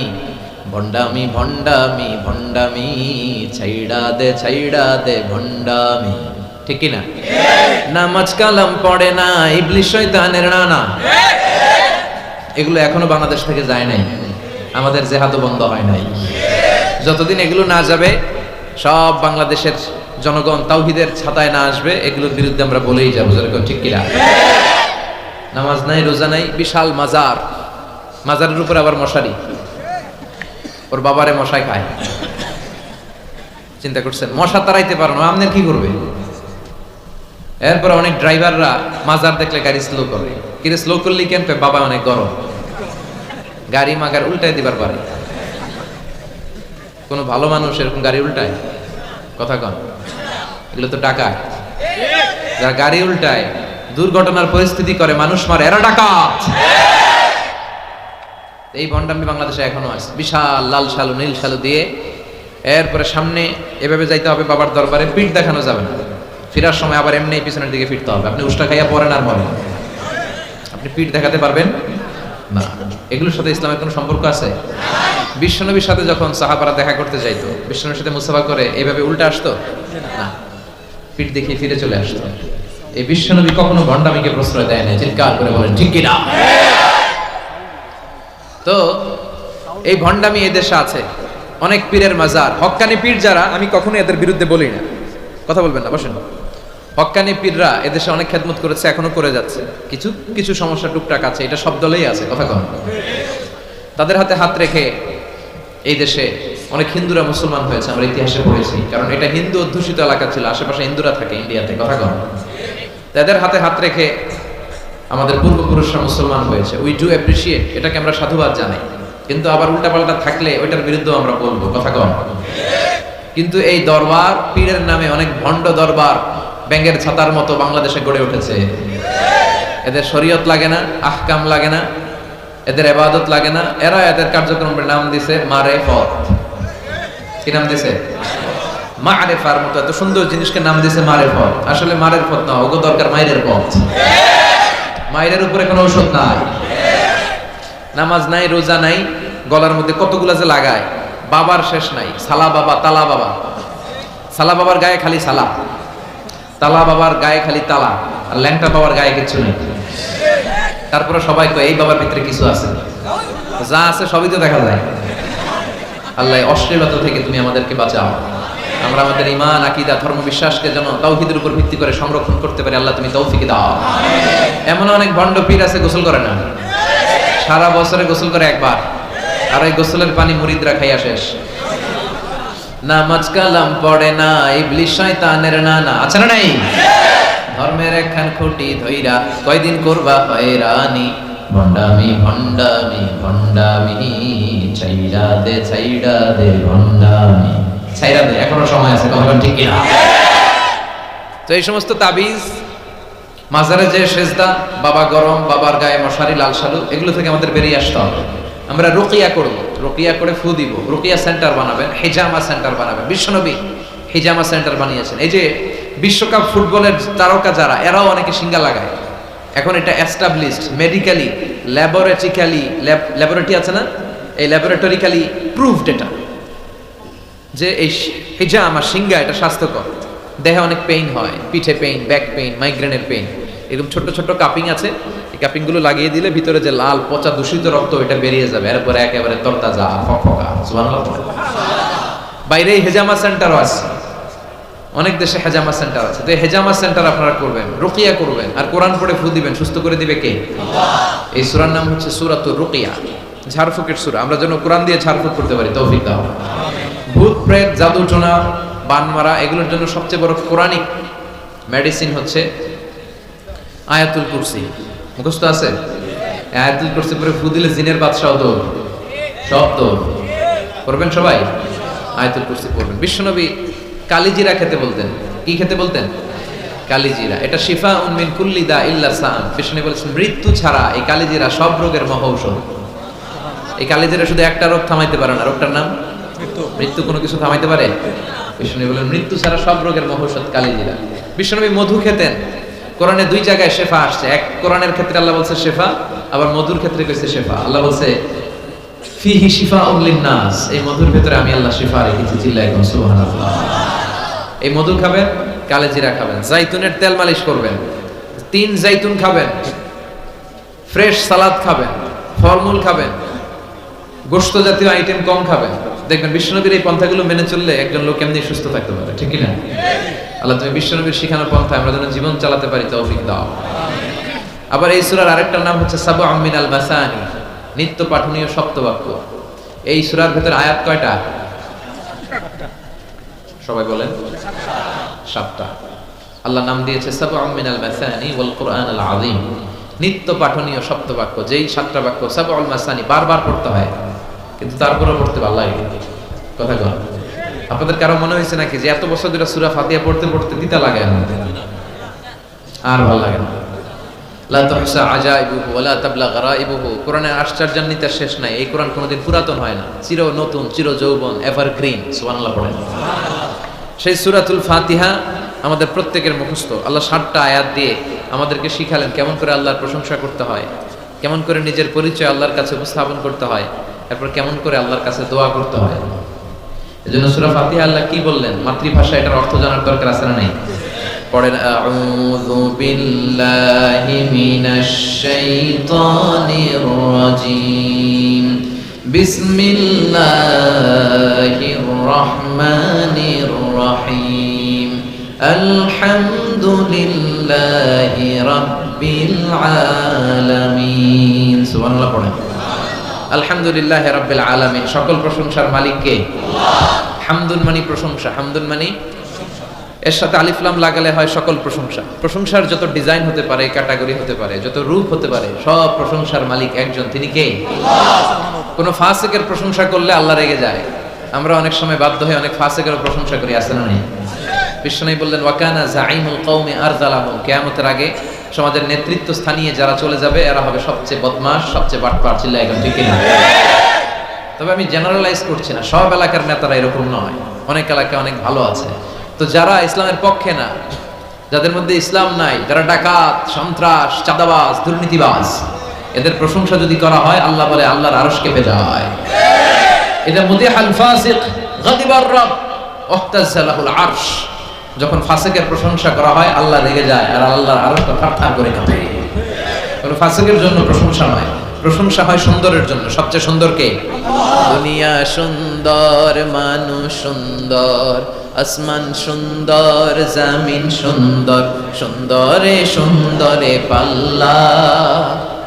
ভন্ডামি ভন্ডামি ভন্ডামি, ছাইড়া দে ভন্ডামি। ঠিক কি না? নামাজ কালাম পড়ে না, ইবলিশ শয়তানের নানা। এগুলো এখনো বাংলাদেশ থেকে যায় নাই, আমাদের জেহাদও বন্ধ হয় নাই। যতদিন এগুলো না যাবে, সব বাংলাদেশের জনগণ তাওহীদের ছাতায় না আসবে, এগুলোর বিরুদ্ধে আমরা বলেই যাবো। যেরকম ঠিক কিনা? নামাজ নাই, রোজা নাই, বিশাল মাজার, মাজারের উপর আবার মশারি, ওর বাবারে মশাই খায়। চিন্তা করছেন? মশা তাড়াইতে পারো না, আপনার কি করবে? এরপরে অনেক ড্রাইভাররা মাজার দেখলে গাড়ি স্লো করে। কিন্তু স্লো করলে কেন? বাবা অনেক গরম, গাড়ি মাগার উল্টাই দিবার পারে। কোন ভালো মানুষ এরকম গাড়ি উল্টায়? কথা কন। এগুলো তো ডাকাত, যারা গাড়ি উল্টায়, দুর্ঘটনার পরিস্থিতি করে, মানুষ মারে, এরা ডাকাত। এই ভন্ডামি বাংলাদেশে এখনো আছে। বিশাল লাল শালু নীল শালু দিয়ে, এরপরে সামনে এভাবে যাইতে হবে বাবার দরবারে, পিঠ দেখানো যাবে না। ফেরার সময় আবার এমনি পিছনের দিকে ফিরতে হবে। আপনি উষ্টা খাইয়া পড়েন আর মরেন, আপনি পিঠ দেখাতে পারবেন না। এগুলোর সাথে ইসলামের কোনো সম্পর্ক আছে? বিশ্বনবীর সাথে যখন সাহাবারা দেখা করতে যাইতো, বিশ্বনবীর সাথে মুসাফা করে এইভাবে উল্টা আসতো না, পিঠ দেখিয়ে ফিরে চলে আসতো। এই বিশ্বনবী কখনো ভন্ডামিকে প্রশ্রয় দেয় না। চিৎকার করে বলেন ঠিক কিনা? তো এই ভন্ডামি এই দেশে আছে, অনেক পীরের মাজার, হক্কানি পীর যারা, আমি কখনো এদের বিরুদ্ধে বলি না। কথা বলবেন না, বসেন। হক্কানি পীররা এদেশে অনেক খেদমত করেছে, এখনো করে যাচ্ছে। কিছু কিছু সমস্যা টুকটাক আছে, এটা সব দলেই আছে। কথা কন। তাদের হাতে হাত রেখে এই দেশে অনেক হিন্দুরা মুসলমান হয়েছে, আমরা ইতিহাসে পড়েছি। কারণ এটা হিন্দু অধ্যুষিত এলাকা ছিল, আশেপাশে হিন্দুরা থাকে ইন্ডিয়াতে। কথা কন। তাদের হাতে হাত রেখে আমাদের পূর্বপুরুষরা মুসলমান হয়েছে। উই ডু অ্যাপ্রিসিয়েট, এটাকে আমরা সাধুবাদ জানাই। কিন্তু আবার উল্টাপাল্টা থাকলে ওইটার বিরুদ্ধেও আমরা বলবো। কথা কন। কিন্তু এই দরবার, পীরের নামে অনেক ভণ্ড দরবার ব্যাঙের ছাতার মতো বাংলাদেশে গড়ে উঠেছে। এদের শরীয়ত লাগে না, আহকাম লাগে না, এদের ইবাদত লাগে না। এরা এদের কার্যক্রমের নাম দিছে মারেফত। কি নাম দিছে? মারেফার মতো এত সুন্দর জিনিসকে নাম দিছে মারেফত। আসলে মারেফত না, ওগো দরকার মাইরের পথ। মাইরের উপরে কোনো ঔষধ নাই। নামাজ নাই, রোজা নাই, গলার মধ্যে কতগুলা যে লাগায়, বাবার শেষ নাই। সালা বাবা, তালা বাবা। সালা বাবার গায়ে খালি সালা, তালা বাবার গায়ে খালি তালা, আর ল্যাংটা বাবার গায়ে কিছু নেই। তারপরে সবাই কয় এই বাবার ভিতরে কিছু আছে। যা আছে সবই তো দেখা যায়। আল্লাহ অশ্লীলতা থেকে তুমি আমাদেরকে বাঁচাও। আমরা আমাদের ঈমান, আকীদা, ধর্ম বিশ্বাসকে যেন তাওহীদের উপর ভিত্তি করে সংরক্ষণ করতে পারি। আল্লাহ তুমি তৌফিক দাও। এমন অনেক ভণ্ড পীর আছে গোসল করে না, সারা বছরে গোসল করে একবার, আর এই গোসলের পানি মুরিদরা খাইয়া শেষ। নামাজ কালাম পড়ে না, ইবলিস শয়তানের নানা, আছে না নাই? ধর্মের একখান খুঁটি ধইরা কয়দিন করবা হয়রানি, ভণ্ডামি ভণ্ডামি ভণ্ডামি, ছাইড়া দে ভণ্ডামি, ছাইড়া দে, এখনো সময় আছে, কথা ঠিক কিনা? তো এই সমস্ত তাবিজ, মাজারে যে সেজদা, বাবা গরম, বাবার গায়ে মশারি, লাল শালু, এগুলো থেকে আমাদের বেরিয়ে আসতে হবে। আমরা রুকিয়া করব, রুকিয়া করে ফু দিব, রুকিয়া সেন্টার বানাবেন, হিজামা সেন্টার বানাবেন। বিশ্বনবী হিজামা সেন্টার বানিয়েছেন। এই যে বিশ্বকাপ ফুটবলের তারকা যারা, এরাও অনেকে সিঙ্গা লাগায়। এখন এটা এস্টাবলিশড মেডিকেলি, ল্যাবরেটরি আছে না, এই ল্যাবরেটরিক্যালি প্রুভড এটা, যে এই হিজামা সিঙ্গা এটা স্বাস্থ্যকর। দেহে অনেক পেইন হয়, পিঠে পেইন, ব্যাক পেইন, মাইগ্রেনের পেইন, এরকম ছোট ছোট কাপিং আছে, এই কাপিং গুলো লাগিয়ে দিলে ভিতরে যে লাল পচা দূষিত রক্ত এটা বেরিয়ে যাবে, এরপরে একেবারে তরতাজা ফকফকা। সুবহানাল্লাহ। বাইরে হেজামা সেন্টারও আছে, অনেক দেশে হেজামা সেন্টার আছে। তো এই হেজামা সেন্টার আপনারা করবেন, রুকিয়া করবেন, আর কোরআন পড়ে ফু দিবেন, সুস্থ করে দিবে কে? আল্লাহ। এই সূরার নাম হচ্ছে সূরাতুর রুকিয়া, ঝাড়ফুঁকের সূরা। আমরা যেন কোরআন দিয়ে ঝাড়ফুঁক করতে পারি, তৌফিক দাও। ভূত প্রেত জাদু টোনা বান মারা এগুলোর জন্য সবচেয়ে বড় কোরআনিক মেডিসিন হচ্ছে আয়াতুল কুরসি। মুখস্থ আছে? আয়াতুল কুরসি পরে ফু দিলে জিনের বাদশাও দৌড়, সব দৌড়। করবেন সবাই, আয়াতুল কুরসি পড়বেন। বিশ্বনবী কালিজিরা খেতে বলতেন। কি খেতে বলতেন? কালিজিরা। এটা শিফাউন মিন কুল্লি দা ইল্লা সাম। বিশ্বনবী বলেছেন মৃত্যু ছাড়া এই কালিজিরা সব রোগের মহৌষধ। এই কালিজিরা শুধু একটা রোগ থামাইতে পারে না, রোগটার নাম মৃত্যু। কোনো কিছু থামাইতে পারে? বিশ্বনবী বলেন মৃত্যু ছাড়া সব রোগের মহৌষধ কালিজিরা। বিশ্বনবী মধু খেতেন। কোরআনে দুই জায়গায় শেফা আসছে। এক কোরআনের ক্ষেত্রে আল্লাহ বলছে শেফা, আবার মধুর ক্ষেত্রে কইছে শেফা। আল্লাহ বলছে ফিহি শিফাউন লিন-নাস, এই মধুর ভিতরে আমি আল্লাহ শিফা রেখেছি। চিল্লায় কোন সুবহানাল্লাহ। এই মধু খাবেন, কালিজিরা খাবেন, জাইতুনের তেল মালিশ করবেন, 3 জাইতুন খাবেন, ফ্রেশ সালাদ খাবেন, ফলমূল খাবেন, গোশত জাতীয় আইটেম কম খাবেন। দেখবেন বিশ্বনবীর এই পন্থাগুলো মেনে চললে একজন লোক এমনি সুস্থ থাকতে পারে, ঠিক কি না? আল্লাহ তুমি বিশ্বনবীর শিখানোর পন্থায় আমরা যেন জীবন চালাতে পারি, তৌফিক দাও। আবার এই সূরার আরেকটা নাম হচ্ছে সাবউম মিনাল মাসানি, নিত্য পাঠনীয় সপ্তবাক্য। এই সূরার ভিতর আয়াত কয়টা? সবাই বলেন 7টা। আল্লাহ নাম দিয়েছে সাবউম মিনাল মাসানি ওয়াল কুরআনুল আযীম, নিত্য পাঠনীয় সপ্তবাক্য। যেই 7টা বাক্য সাবউল মাসানি বারবার পড়তে হয়, কিন্তু তারপরেও পড়তে ভালো লাগে। কথা বল, আপনাদের কারো মনে হয়েছে নাকি যে এত বছর ধরে সূরা ফাতিহা পড়তে পড়তে তিতা লাগে আর ভালো লাগে না? লা তুহসা আজাইবুহু ওয়ালা তাবলা গরাইবুহু। কোরআনের আশ্চর্যান্বিতার শেষ নাই। এই কোরআন কোনোদিন পুরাতন হয় না, চির নতুন, চির যৌবন, এভারগ্রিন। সুবহানাল্লাহ পড়েন। সেই সূরাতুল ফাতিহা আমাদের প্রত্যেকের মুখস্থ। আল্লাহ 7টা আয়াত দিয়ে আমাদেরকে শিখালেন কেমন করে আল্লাহর প্রশংসা করতে হয়, কেমন করে নিজের পরিচয় আল্লাহর কাছে উপস্থাপন করতে হয়, তারপর কেমন করে আল্লাহর কাছে দোয়া করতে হয়। এজন্য সূরা ফাতিহা আল্লাহ কি বললেন, মাতৃভাষা এটার অর্থ জানার দরকার আছে না নাই? পড়েন আউযু বিল্লাহি মিনাশ শাইতানির রাজীম, বিসমিল্লাহির রহমানির রহিম, আলহামদুলিল্লাহি রাব্বিল আলামিন। সুবহানাল্লাহ পড়েন। আলহামদুলিল্লাহি রাব্বিল আলামিন, সকল প্রশংসার মালিক কে? আল্লাহ। হামদুন মানে প্রশংসা, হামদুন মানে এর সাথে আলিফ লাম লাগালে হয় সকল প্রশংসা। প্রশংসার যত ডিজাইন হতে পারে, ক্যাটাগরি হতে পারে, যত রূপ হতে পারে, সব প্রশংসার মালিক একজন, তিনি কে? আল্লাহ। কোন ফাসিকের প্রশংসা করলে আল্লাহ রেগে যায়। আমরা অনেক সময় বাধ্য হয়ে অনেক ফাসিকের প্রশংসা করি, আছে না? বিশ্বনবী বললেন ওয়াকানা যাইমুল কওমি আরযালাহুম, কিয়ামতের আগে সমাজের নেতৃত্ব স্থানীয় যারা চলে যাবে এরা হবে সবচেয়ে বদমাশ, সবচেয়ে বাটপার। চিল্লায় এখন ঠিক কিনা? তবে আমি জেনারেলাইজ করছি না, সব এলাকার নেতারা এরকম নয়, অনেক এলাকায় অনেক ভালো আছে। তো যারা ইসলামের পক্ষে না, যাদের মধ্যে ইসলাম নাই, যারা ডাকাত, সন্ত্রাস, চাঁদাবাজ, দুর্নীতিবাজ, এদের প্রশংসা যদি করা হয় আল্লাহ বলে আল্লাহর আরশ কেঁপে যায়। এটা মুদিহাল ফাসিক গাদিবার রব ওহতাজ্জা লাহুল আরশ। যখন ফাসিকের প্রশংসা করা হয় আল্লাহ রেগে যায়, আর আল্লাহর আরশটা থারথার করে কাঁপে। কোন ফাসিকের জন্য প্রশংসা নয়, প্রশংসা হয় সুন্দরের জন্য। সবচেয়ে সুন্দর কে? দুনিয়া সুন্দর, মানুষ সুন্দর, আসমান সুন্দর, জমিন সুন্দর, সুন্দরে সুন্দরে পাল্লা,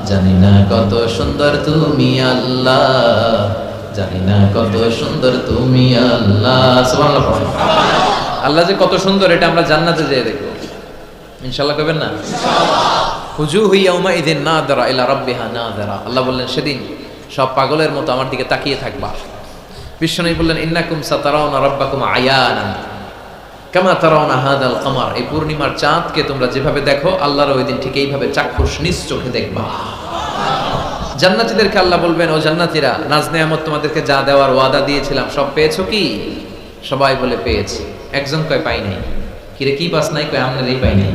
জানি না কত সুন্দর তুমি আল্লাহ, জানি না কত সুন্দর তুমি আল্লাহ। সুবহানাল্লাহ পড়েন। আল্লাহ যে কত সুন্দর এটা আমরা জান্নাতে যেয়ে দেখবো ইনশাআল্লাহ। কবেন না হুজুহু ইয়াউমাইযিন নাযিরা ইলা রাব্বিহা নাযিরা। আল্লাহ বললেন সেদিন সব পাগলের মতো আমার দিকে তাকিয়ে থাকবা। বিশ্বনবী বললেন ইন্নাকুম সাতারাউনা রাব্বাকুম আয়ানান কামা তারাউনা হাদাল কমার। এই পূর্ণিমার চাঁদকে তোমরা যেভাবে দেখো আল্লাহর ওই দিন ঠিক এইভাবে চাক্ষুষ নিজ চোখে দেখবা। জান্নাতীদেরকে আল্লাহ বলবেন ও জান্নাতীরা নাজ নেয়ামত তোমাদেরকে যা দেওয়ার ওয়াদা দিয়েছিলাম সব পেয়েছো কি? সবাই বলে পেয়েছি। একজন কয় পাই নাই। কিরে কি পাস নাই? কয় আপনারই পাই নাই।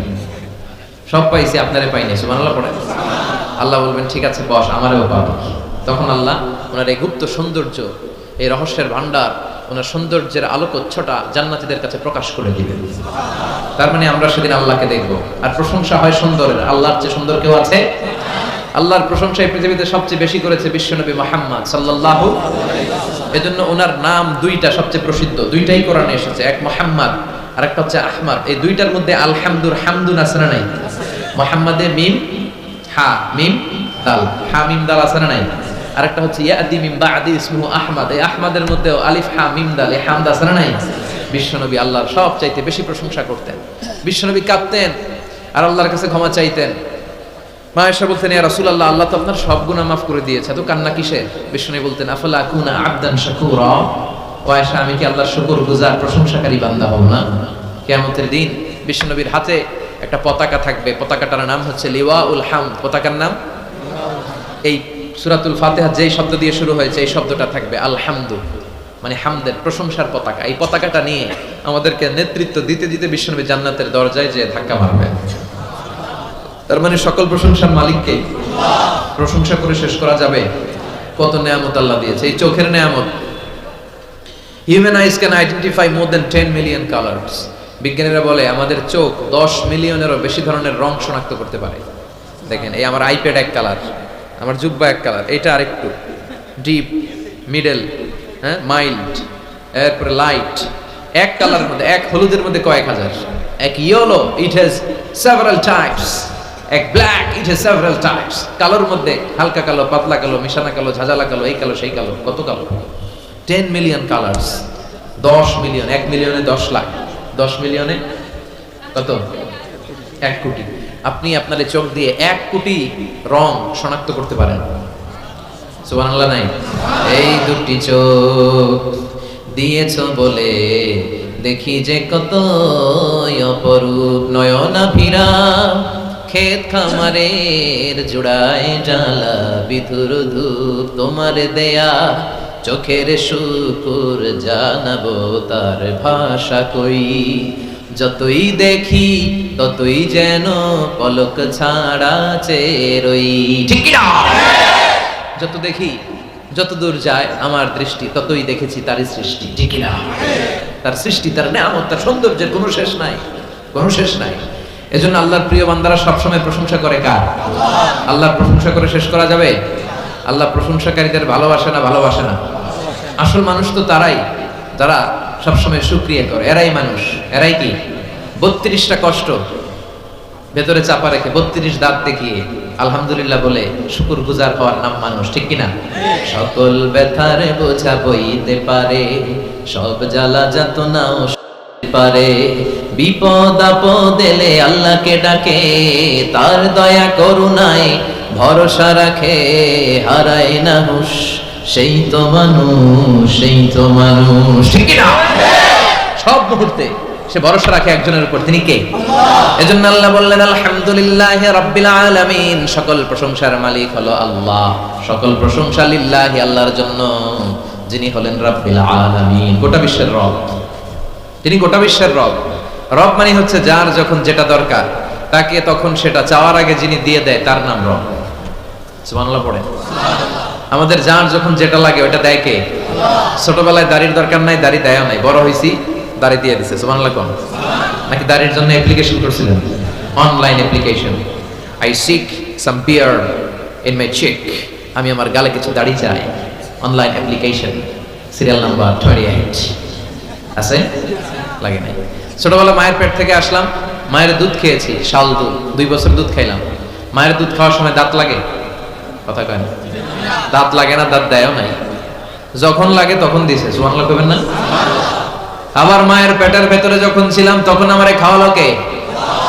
সব পাইছি আপনারে পাই নাই। সুবহানাল্লাহ পড়ে। আল্লাহ বলবেন ঠিক আছে বস আমারও পাবো। তখন আল্লাহ ওনার এই গুপ্ত সৌন্দর্য, এই রহস্যের ভান্ডার, ওনার সৌন্দর্যের আলোকচ্ছটা জান্নাতীদের কাছে প্রকাশ করে দিবেন। তার মানে আমরা সেদিন আল্লাহকে দেখব। আর প্রশংসা হয় সুন্দরের। আল্লাহর চেয়ে সুন্দর কেউ আছে? আল্লাহর প্রশংসা এই পৃথিবীতে সবচেয়ে বেশি করেছে বিশ্বনবী মুহাম্মদ সাল্লাল্লাহু আলাইহি ওয়াসাল্লাম। এজন্য ওনার নাম দুইটা সবচেয়ে প্রসিদ্ধ, দুইটাই কোরআনে এসেছে। এক মুহাম্মদ আর একটা হচ্ছে আহমদ। এই দুইটার মধ্যে আলহামদুর হামদুন আছে না নাই? মুহাম্মাদে মিম হা মিম দাল, হা মিম দাল আছে না নাই? আরেকটা হচ্ছে ইয়াদি মিন বাদি ইসমুহু আহমদ। এই আহমদের মধ্যেও আলিফ হা মিম দাল, এই হামদ আছে না নাই? বিশ্বনবী আল্লাহর সব চাইতে বেশি প্রশংসা করতেন। বিশ্বনবী কাঁদতেন আর আল্লাহর কাছে ক্ষমা চাইতেন। মা আয়েশা বলতেন ইয়া রাসূলুল্লাহ আল্লাহ তো আপনার সব গুনাহ মাফ করে দিয়েছে, তো কান্না কিসের? বিশ্বনবী বলতেন আফালা আকুনা আবদান শাকুরা। ও আয়েশা আমি কি আল্লাহর শুকরগুজার প্রশংসাকারী বান্দা হব না? কিয়ামতের দিন বিশ্বনবীর হাতে একটা পতাকা থাকবে, পতাকাটার নাম হচ্ছে লিওয়াউল হামদ। পতাকার নাম এই সূরাতুল ফাতিহা যেই শব্দ দিয়ে শুরু হয়েছে এই শব্দটা থাকবে আলহামদু, মানে হামদের প্রশংসার পতাকা। এই পতাকাটা নিয়ে আমাদেরকে নেতৃত্ব দিতে দিতে বিশ্বনবী জান্নাতের দরজায় যে ধাক্কা মারবে। তার মানে সকল প্রশংসার মালিককে প্রশংসা করে শেষ করা যাবে। কত নেয়ামত আল্লাহ দিয়েছে। এই চোখের নেয়ামত। Human eyes can identify more than 10 million colours. বিজ্ঞানীরা বলে আমাদের চোখ 10 মিলিয়নেরও বেশি ধরনের রং শনাক্ত করতে পারে। দেখেন এই আমার আইপ্যাড এক কালার, আমার জুব্বা এক কালার, এটা আরেকটু ডিপ, মিডল, হ্যাঁ মাইল্ড, এরপরে লাইট। এক কালারের মধ্যে, এক হলুদের মধ্যে কয়েক হাজার। এক yellow it has several types, এক black it has several types. কালোর মধ্যে হালকা কালো, পাতলা কালো, মিশানা কালো, ঝাঁঝালা কালো, এই কালো সেই কালো, কত কালো। 10 মিলিয়ন কালার্স। 10 মিলিয়ন, 1 মিলিয়নে 10 লাখ, 10 মিলিয়নে কত? 1 কোটি। আপনি আপনার চোখ দিয়ে 1 কোটি রং শনাক্ত করতে পারেন। সুবহানাল্লাহ নাই? এই দুটি চোখ দিয়েছো বলে দেখি যে কত অপরূপ। নয়না ফিরা ক্ষেত খামারের জুড়ায় জ্বালা বিধুর ধূপ। তোমার দেয়া চোখের শুকুর জানাবো তার ভাষা কই। যতই দেখি ততই যেন পলক ছাড়া চেরই। ঠিক কি না? যত দেখি, যত দূর যায় আমার দৃষ্টি, ততই দেখেছি তারই সৃষ্টি। ঠিক কি না? তার সৃষ্টি, তার নেয়ামত, তার সৌন্দর্যের কোনো শেষ নাই, কোনো শেষ নাই। এজন্য আল্লাহর প্রিয় বান্দারা সবসময় প্রশংসা করে কার? আল্লাহর প্রশংসা করে শেষ করা যাবে? আল্লাহ প্রশংসাকারীদের ভালোবাসে না? ভালোবাসে না? আসল মানুষ তো তারাই যারা সবসময় শুকরিয়া করে। এরাই মানুষ। এরাই কি 32টা কষ্ট ভেতরে চাপা রেখে 32 দাঁত দেখিয়ে আলহামদুলিল্লাহ বলে শুকুর গুজার হওয়ার নাম মানুষ। ঠিক কিনা? সকল ব্যথার বোঝা বইতে পারে, সব জ্বালা যাতনাও সইতে পারে। বিপদ আপদ এলে আল্লাহকে ডাকে, তার দয়া করুণায় ভরসা রাখে। হারায় না হুঁশ সেই তো মানুষ, সেই তো মানুষ। ঠিক কিনা? সব মুহূর্তে সে ভরসা রাখে একজনের উপর, তিনি কে? এজন্য আল্লাহ বললেন আলহামদুলিল্লাহি রাব্বিল আলামিন। সকল প্রশংসার মালিক হলো আল্লাহ। সকল প্রশংসা লিল্লাহি, আল্লাহর জন্য, যিনি হলেন রাব্বিল আলামিন, গোটা বিশ্বের রব। তিনি গোটা বিশ্বের রব। রব মানে হচ্ছে যার যখন যেটা দরকার তাকে তখন সেটা চাওয়ার আগে যিনি দিয়ে দেয় তার নাম রব। সুবহানাল্লাহ পড়ে। আমাদের যার যখন যেটা লাগে ওটা দেয় কে? ছোটবেলায় দাড়ির দরকার নাই, দাড়ি দেয় নাই। বড় হইছি, দাড়ি দিয়ে দিছে। সুবহানাল্লাহ কোন? নাকি দাড়ির জন্য অ্যাপ্লিকেশন করছিলেন? Online application. I seek some beard in my cheek. আমি আমার গালে কিছু দাড়ি চাই। অনলাইন অ্যাপ্লিকেশন, সিরিয়াল নাম্বার 28 আছে? লাগে নাই। ছোটবেলা মায়ের পেট থেকে আসলাম, মায়ের দুধ খেয়েছি, শাল দুধ, 2 বছর দুধ খাইলাম। মায়ের দুধ খাওয়ার সময় দাঁত লাগে? কথা কয় না। দাঁত লাগে না, দাঁত দেয়ও নাই। যখন লাগে তখন দিছে, সুবহানাল্লাহ কইবেন না? আবার মায়ের পেটের ভেতরে যখন ছিলাম তখন আমারে খাওয়ালো কে?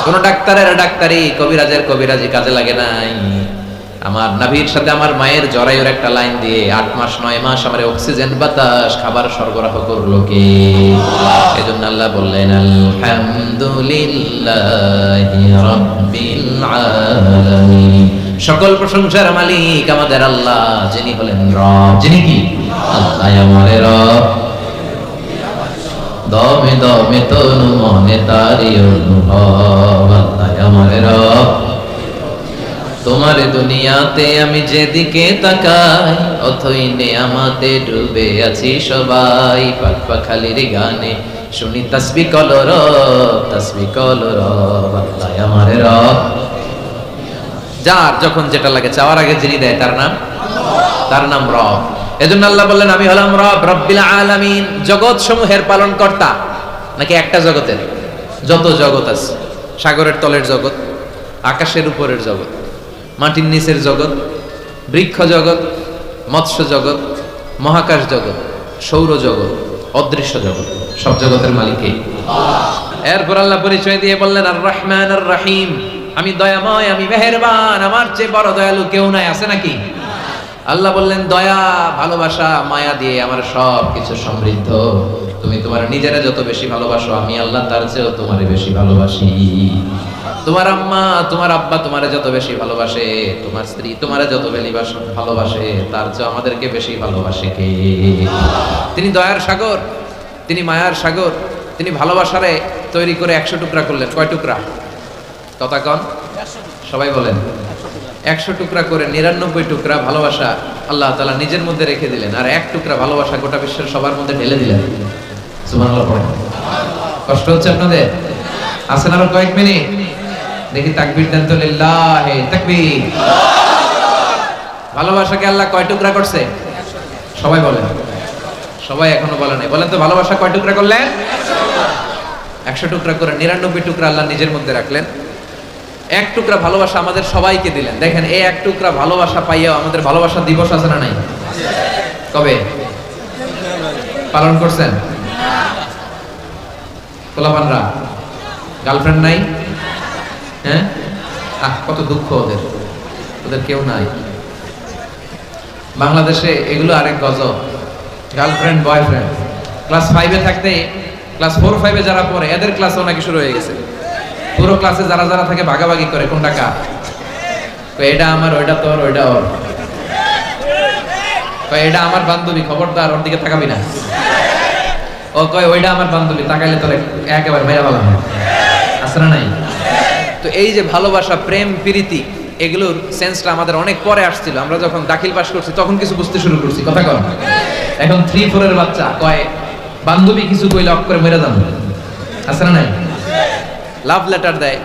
কোন ডাক্তারের ডাক্তারি, কবিরাজের কবিরাজি কাজে লাগে নাই। আমার নাভির সাথে আমার মায়ের জরায়ুর একটা লাইন দিয়ে 8 মাস 9 মাস আমার অক্সিজেন বাতাস খাবার সরবরাহ করলো কে? এজন্য আল্লাহ বললেন আলহামদুলিল্লাহি রাব্বিল আলামিন। সকল প্রশংসার মালিক আমাদের আল্লাহ, যিনি হলেন রব। যিনি কি? আল্লাহ আমাদের রব। দমে দমে তনু মনে তারি অনুভব, আল্লাহ আমাদের রব। তোমার দুনিয়াতে আমি যেদিকে তাকাই, অথই নেয়ামতে ডুবে আছি সবাই। পাক পাখালির গানে শুনি তাসবিহ কলরব, তাসবিহ কলরব, আল্লাহ আমাদের রব। যার যখন যেটা লাগে চাওয়ার আগে যিনি দেয় তার নাম রব। এজন্য আল্লাহ বললেন আমি হলাম রব, রব্বিল আলামিন। জগৎ সমূহের পালন কর্তা। নাকি একটা জগতের? যত জগৎ আছে, সাগরের তলের জগৎ, আকাশের উপরের জগৎ, মাটির নিচের জগৎ, বৃক্ষ জগৎ, মৎস্য জগৎ, মহাকাশ জগৎ, সৌর জগৎ, অদৃশ্য জগৎ, সব জগতের মালিক আল্লাহ। এরপর আল্লাহ পরিচয় দিয়ে বললেন আর রহমান আর রহিম। আমি দয়াময়, আমি মেহেরবান, আমার চেয়ে বড় দয়ালু কেউ নাই। আছে নাকি? আল্লাহ বললেন দয়া, ভালোবাসা, মায়া দিয়ে আমার সব কিছু সমৃদ্ধ। তুমি তোমার নিজেরা যত বেশি ভালোবাসো, আমি আল্লাহ তার চেয়েও তোমারে বেশি ভালোবাসি। তোমার আম্মা তোমার আব্বা তোমারে যত বেশি ভালোবাসে, তোমার স্ত্রী তোমারে যত ভালোবাসে, তার চেয়ে আমাদেরকে বেশি ভালোবাসে কে? তিনি দয়ার সাগর, তিনি মায়ার সাগর। তিনি ভালোবাসারে তৈরি করে 100 টুকরা করলেন। কয় টুকরা? কথা কন, সবাই বলেন। 100 টুকরা করে 99 টুকরা ভালোবাসা আল্লাহ তাআলা নিজের মধ্যে রেখে দিলেন, আর 1 টুকরা ভালোবাসা গোটা বিশ্বের সবার মধ্যে ঢেলে দিলেন। সুবহানাল্লাহ পড়েন। কষ্ট হচ্ছে আপনাদের? আছেন আরো কয়েক মিনিট? দেখি তাকবীর দেন তো, লিল্লাহি তাকবীর। ভালোবাসাকে আল্লাহ কয় টুকরা করছে? সবাই বলেন। সবাই এখনো বলে নাই। বলেন তো ভালোবাসা কয় টুকরা করলেন? 100 টুকরা করে 99 টুকরা আল্লাহ নিজের মধ্যে রাখলেন। 1 টুকরা ভালোবাসা আমাদের সবাইকে দিলেন। দেখেন এই 1 টুকরা ভালোবাসা পাইয়াও আমাদের ভালোবাসা দিবস আছে না নাই? কবে পালন করছেন? কোলাপানরা গার্লফ্রেন্ড নাই? হ্যাঁ, কত দুঃখ ওদের কেউ নাই। বাংলাদেশে এগুলো আরেক গজব। গার্লফ্রেন্ড বয়ফ্রেন্ড ক্লাস 5-এ থাকতে, ক্লাস 4-5-এ যারা পড়ে এদের ক্লাসও নাকি শুরু হয়ে গেছে। পুরো ক্লাসে যারা যারা থাকে ভাগাভাগি করে কোনটা কার। এটা আমার, ওইটা তোর, ওইটা ওর। এটা আমার বান্ধবী, খবরদার ওর দিকে তাকাবি না। ও কয় ওইটা আমার বান্ধবী, তাকাইলে তোর একেবারে মেরা ভালো হয়। আছে না নাই? তো এই যে ভালোবাসা, প্রেম, প্রীতি, এগুলোর সেন্সটা আমাদের অনেক পরে আসছিল। আমরা যখন দাখিল পাস করছি তখন কিছু বুঝতে শুরু করছি। কথা কন। এখন 3-4 এর বাচ্চা কয় বান্ধবী কিছু কইলে অক করে মেরে যান। আছে না নাই? লাভ লেটার দেয়,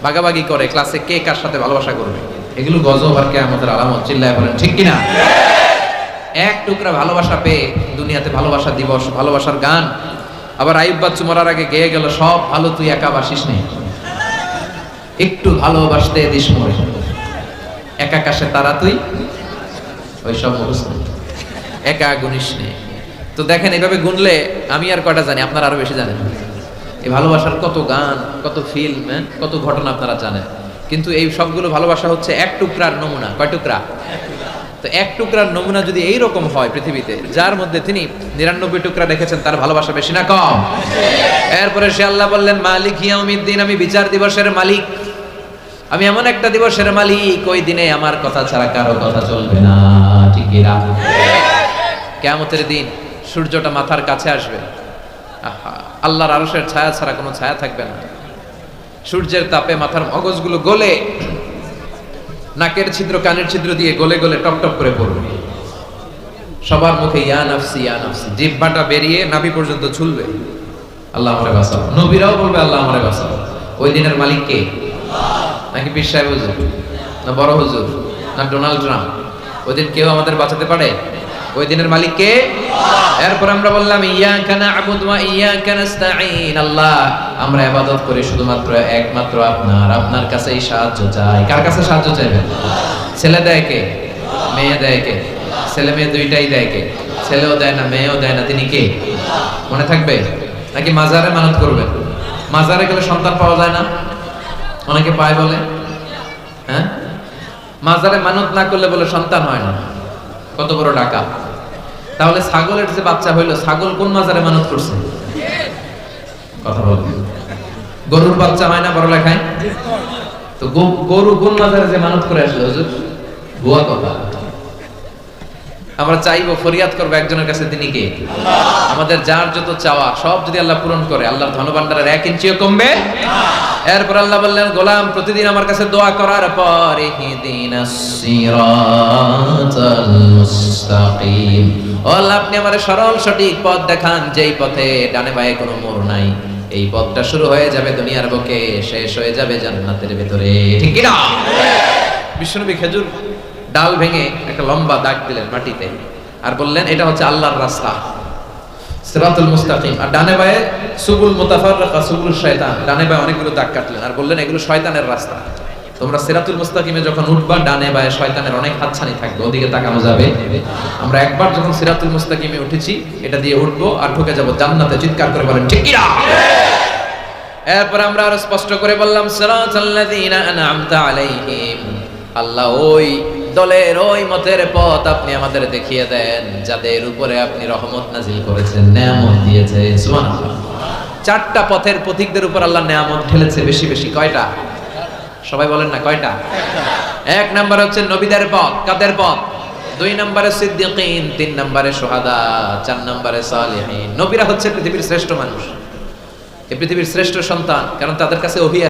ভাগাভাগি করে, ক্লাসে কে কার সাথে ভালোবাসা করবে। এগুলো গজব আর কিয়ামতের আলামত। চিল্লায় বলেন ঠিক কিনা? 1 টুকরা ভালোবাসা পেয়ে দুনিয়াতে ভালোবাসা দিবস, ভালোবাসার গান। আবার আইয়ুব বাচ্চু মরার আগে গেয়ে গেল সব ভালো তুই একা বাসিস নেই, একটু ভালোবাসতে দিস মরে, একা কাশে তারা তুই ওই সব মুখস্থ, একা গুনিস নেই। তো দেখেন এইভাবে গুনলে আমি আর কয়টা জানি, আপনারা আরো বেশি জানেন। এই ভালোবাসার কত গান, কত ফিল্ম, কত ঘটনা আপনারা জানেন। কিন্তু এই সবগুলো ভালোবাসা হচ্ছে 1 টুকরার নমুনা। কয় টুকরা? তো 1 টুকরার নমুনা যদি এইরকম হয় পৃথিবীতে, যার মধ্যে তিনি 99 টুকরা রেখেছেন, তার ভালোবাসা বেশি না কম? এরপরে সে আল্লাহ বললেন মালিক ইয়াউমিদ্দিন, আমি বিচার দিবসের মালিক। আমি এমন একটা দিবসের মালিক, ওই দিনে আমার কথা ছাড়া কারো কথা চলবে না। ঠিক কি না? কিয়ামতের দিন সূর্যটা মাথার কাছে আসবে। আল্লাহর আরশের ছায়া ছাড়া কোনো ছায়া থাকবে না। সূর্যের তাপে মাথার মগজগুলো গলে, নাকের ছিদ্র, কানের ছিদ্র দিয়ে গলে গলে টপ টপ করে পড়বে। সবার মুখে ইয়া নাফসি ইয়া নাফসি, জিহ্বাটা বেরিয়ে নাভি পর্যন্ত ঝুলবে। আল্লাহ আমারে বাঁচাও। নবীরাও বলবে আল্লাহ আমারে বাঁচাও। ওই দিনের মালিক কে? নাকি পীর সাহেব হুজুর, না বড় হুজুর, না ডোনাল্ড ট্রাম্প? ওই দিন কেউ আমাদের বাঁচাতে পারে? ওই দিনের মালিক কে? এরপর আমরা বললাম ইয়াকা না'বুদু ওয়া ইয়াকা নাস্তাঈন। আল্লাহ, আমরা ইবাদত করি শুধুমাত্র একমাত্র আপনার কাছেই সাহায্য চাই। কার কাছে সাহায্য চাইবেন? ছেলে দেয় কে? মেয়ে দেয় কে? ছেলে মেয়ে দুইটাই দেয় কে? ছেলেও দেয় না, মেয়েও দেয় না, তিনি কে? মনে থাকবে? নাকি মাজারে মানত করবেন? মাজারে গেলে সন্তান পাওয়া যায় না, অনেকে পায় বলে। হ্যাঁ, মাজারে মানত না করলে বলে সন্তান হয় না। কত বড় টাকা! তাহলে ছাগলের যে বাচ্চা হইলো, ছাগল কোন মাজারে মানত করছে? কথা বলবে। গরুর বাচ্চা হয় না বড় লেখায়? তো গরু কোন মাজারে যে মানত করে আসলো হুজুর? ভুয়া কথা। আমরা চাইবো, ফরিয়াদ করবো একজনের কাছে, তিনি কে? আমাদের যার যত চাওয়া সব যদি আল্লাহ পূরণ করে, আল্লাহর ধনভাণ্ডারের 1 ইঞ্চিও কমবে। এরপর আল্লাহ বললেন, গোলাম প্রতিদিন আমার কাছে দোয়া করার পর ইহদিনাস সিরাতাল মুস্তাকিম, ও আল্লাহ আপনি আমারে সরল সঠিক পথ দেখান, যেই পথে ডানে বায়ে কোনো মোড় নাই। এই পথটা শুরু হয়ে যাবে দুনিয়ার বুকে, শেষ হয়ে যাবে জান্নাতের ভিতরে। ঠিক কি না? বিশ্বনবী খেজুর ডাল ভেঙে একটা লম্বা দাগ দিলেন মাটিতে, আর বললেন এটা হচ্ছে আল্লাহর রাস্তা, সিরাতুল মুস্তাকিম। আর ডানে বায়ে সুবুল মুতাফাররাকা, সুবুল শয়তান, ডানে বায়ে অনেকগুলো দাগ কাটলেন আর বললেন এগুলো শয়তানের রাস্তা। তোমরা সিরাতুল মুস্তাকিমে যখন উঠবা, ডানে বায়ে শয়তানের অনেক হাতছানি থাকবে, ওদিকে তাকানো যাবে। আমরা একবার যখন সিরাতুল মুস্তাকিমে উঠেছি, এটা দিয়ে উঠবো আর ঢুকে যাব জান্নাতে। চিৎকার করে বলেন ঠিক কি না? এরপর আমরা আরো স্পষ্ট করে বললাম, সিরাতাল্লাযীনা আন'আমতা আলাইহিম, আল্লাহ ওই দলের ওই মতের পথ আপনি আমাদের দেখিয়ে দেন যাদের উপরে আপনি রহমত নাজিল করেছেন, নেয়ামত দিয়েছে। সুবহানাল্লাহ। 4টা পথের পথিকদের উপর আল্লাহ নেয়ামত ঢেলেছে বেশি বেশি। কয়টা? সবাই বলেন না কয়টা? 1 নাম্বার হচ্ছে নবীদের পথ। কাদের পথ? 2 নম্বরে সিদ্দিকিন, 3 নম্বরে শুহাদা, 4 নম্বরে সালিহিন। নবীরা হচ্ছে পৃথিবীর শ্রেষ্ঠ মানুষ, এই পৃথিবীর শ্রেষ্ঠ সন্তান, কারণ তাদের কাছে ওহী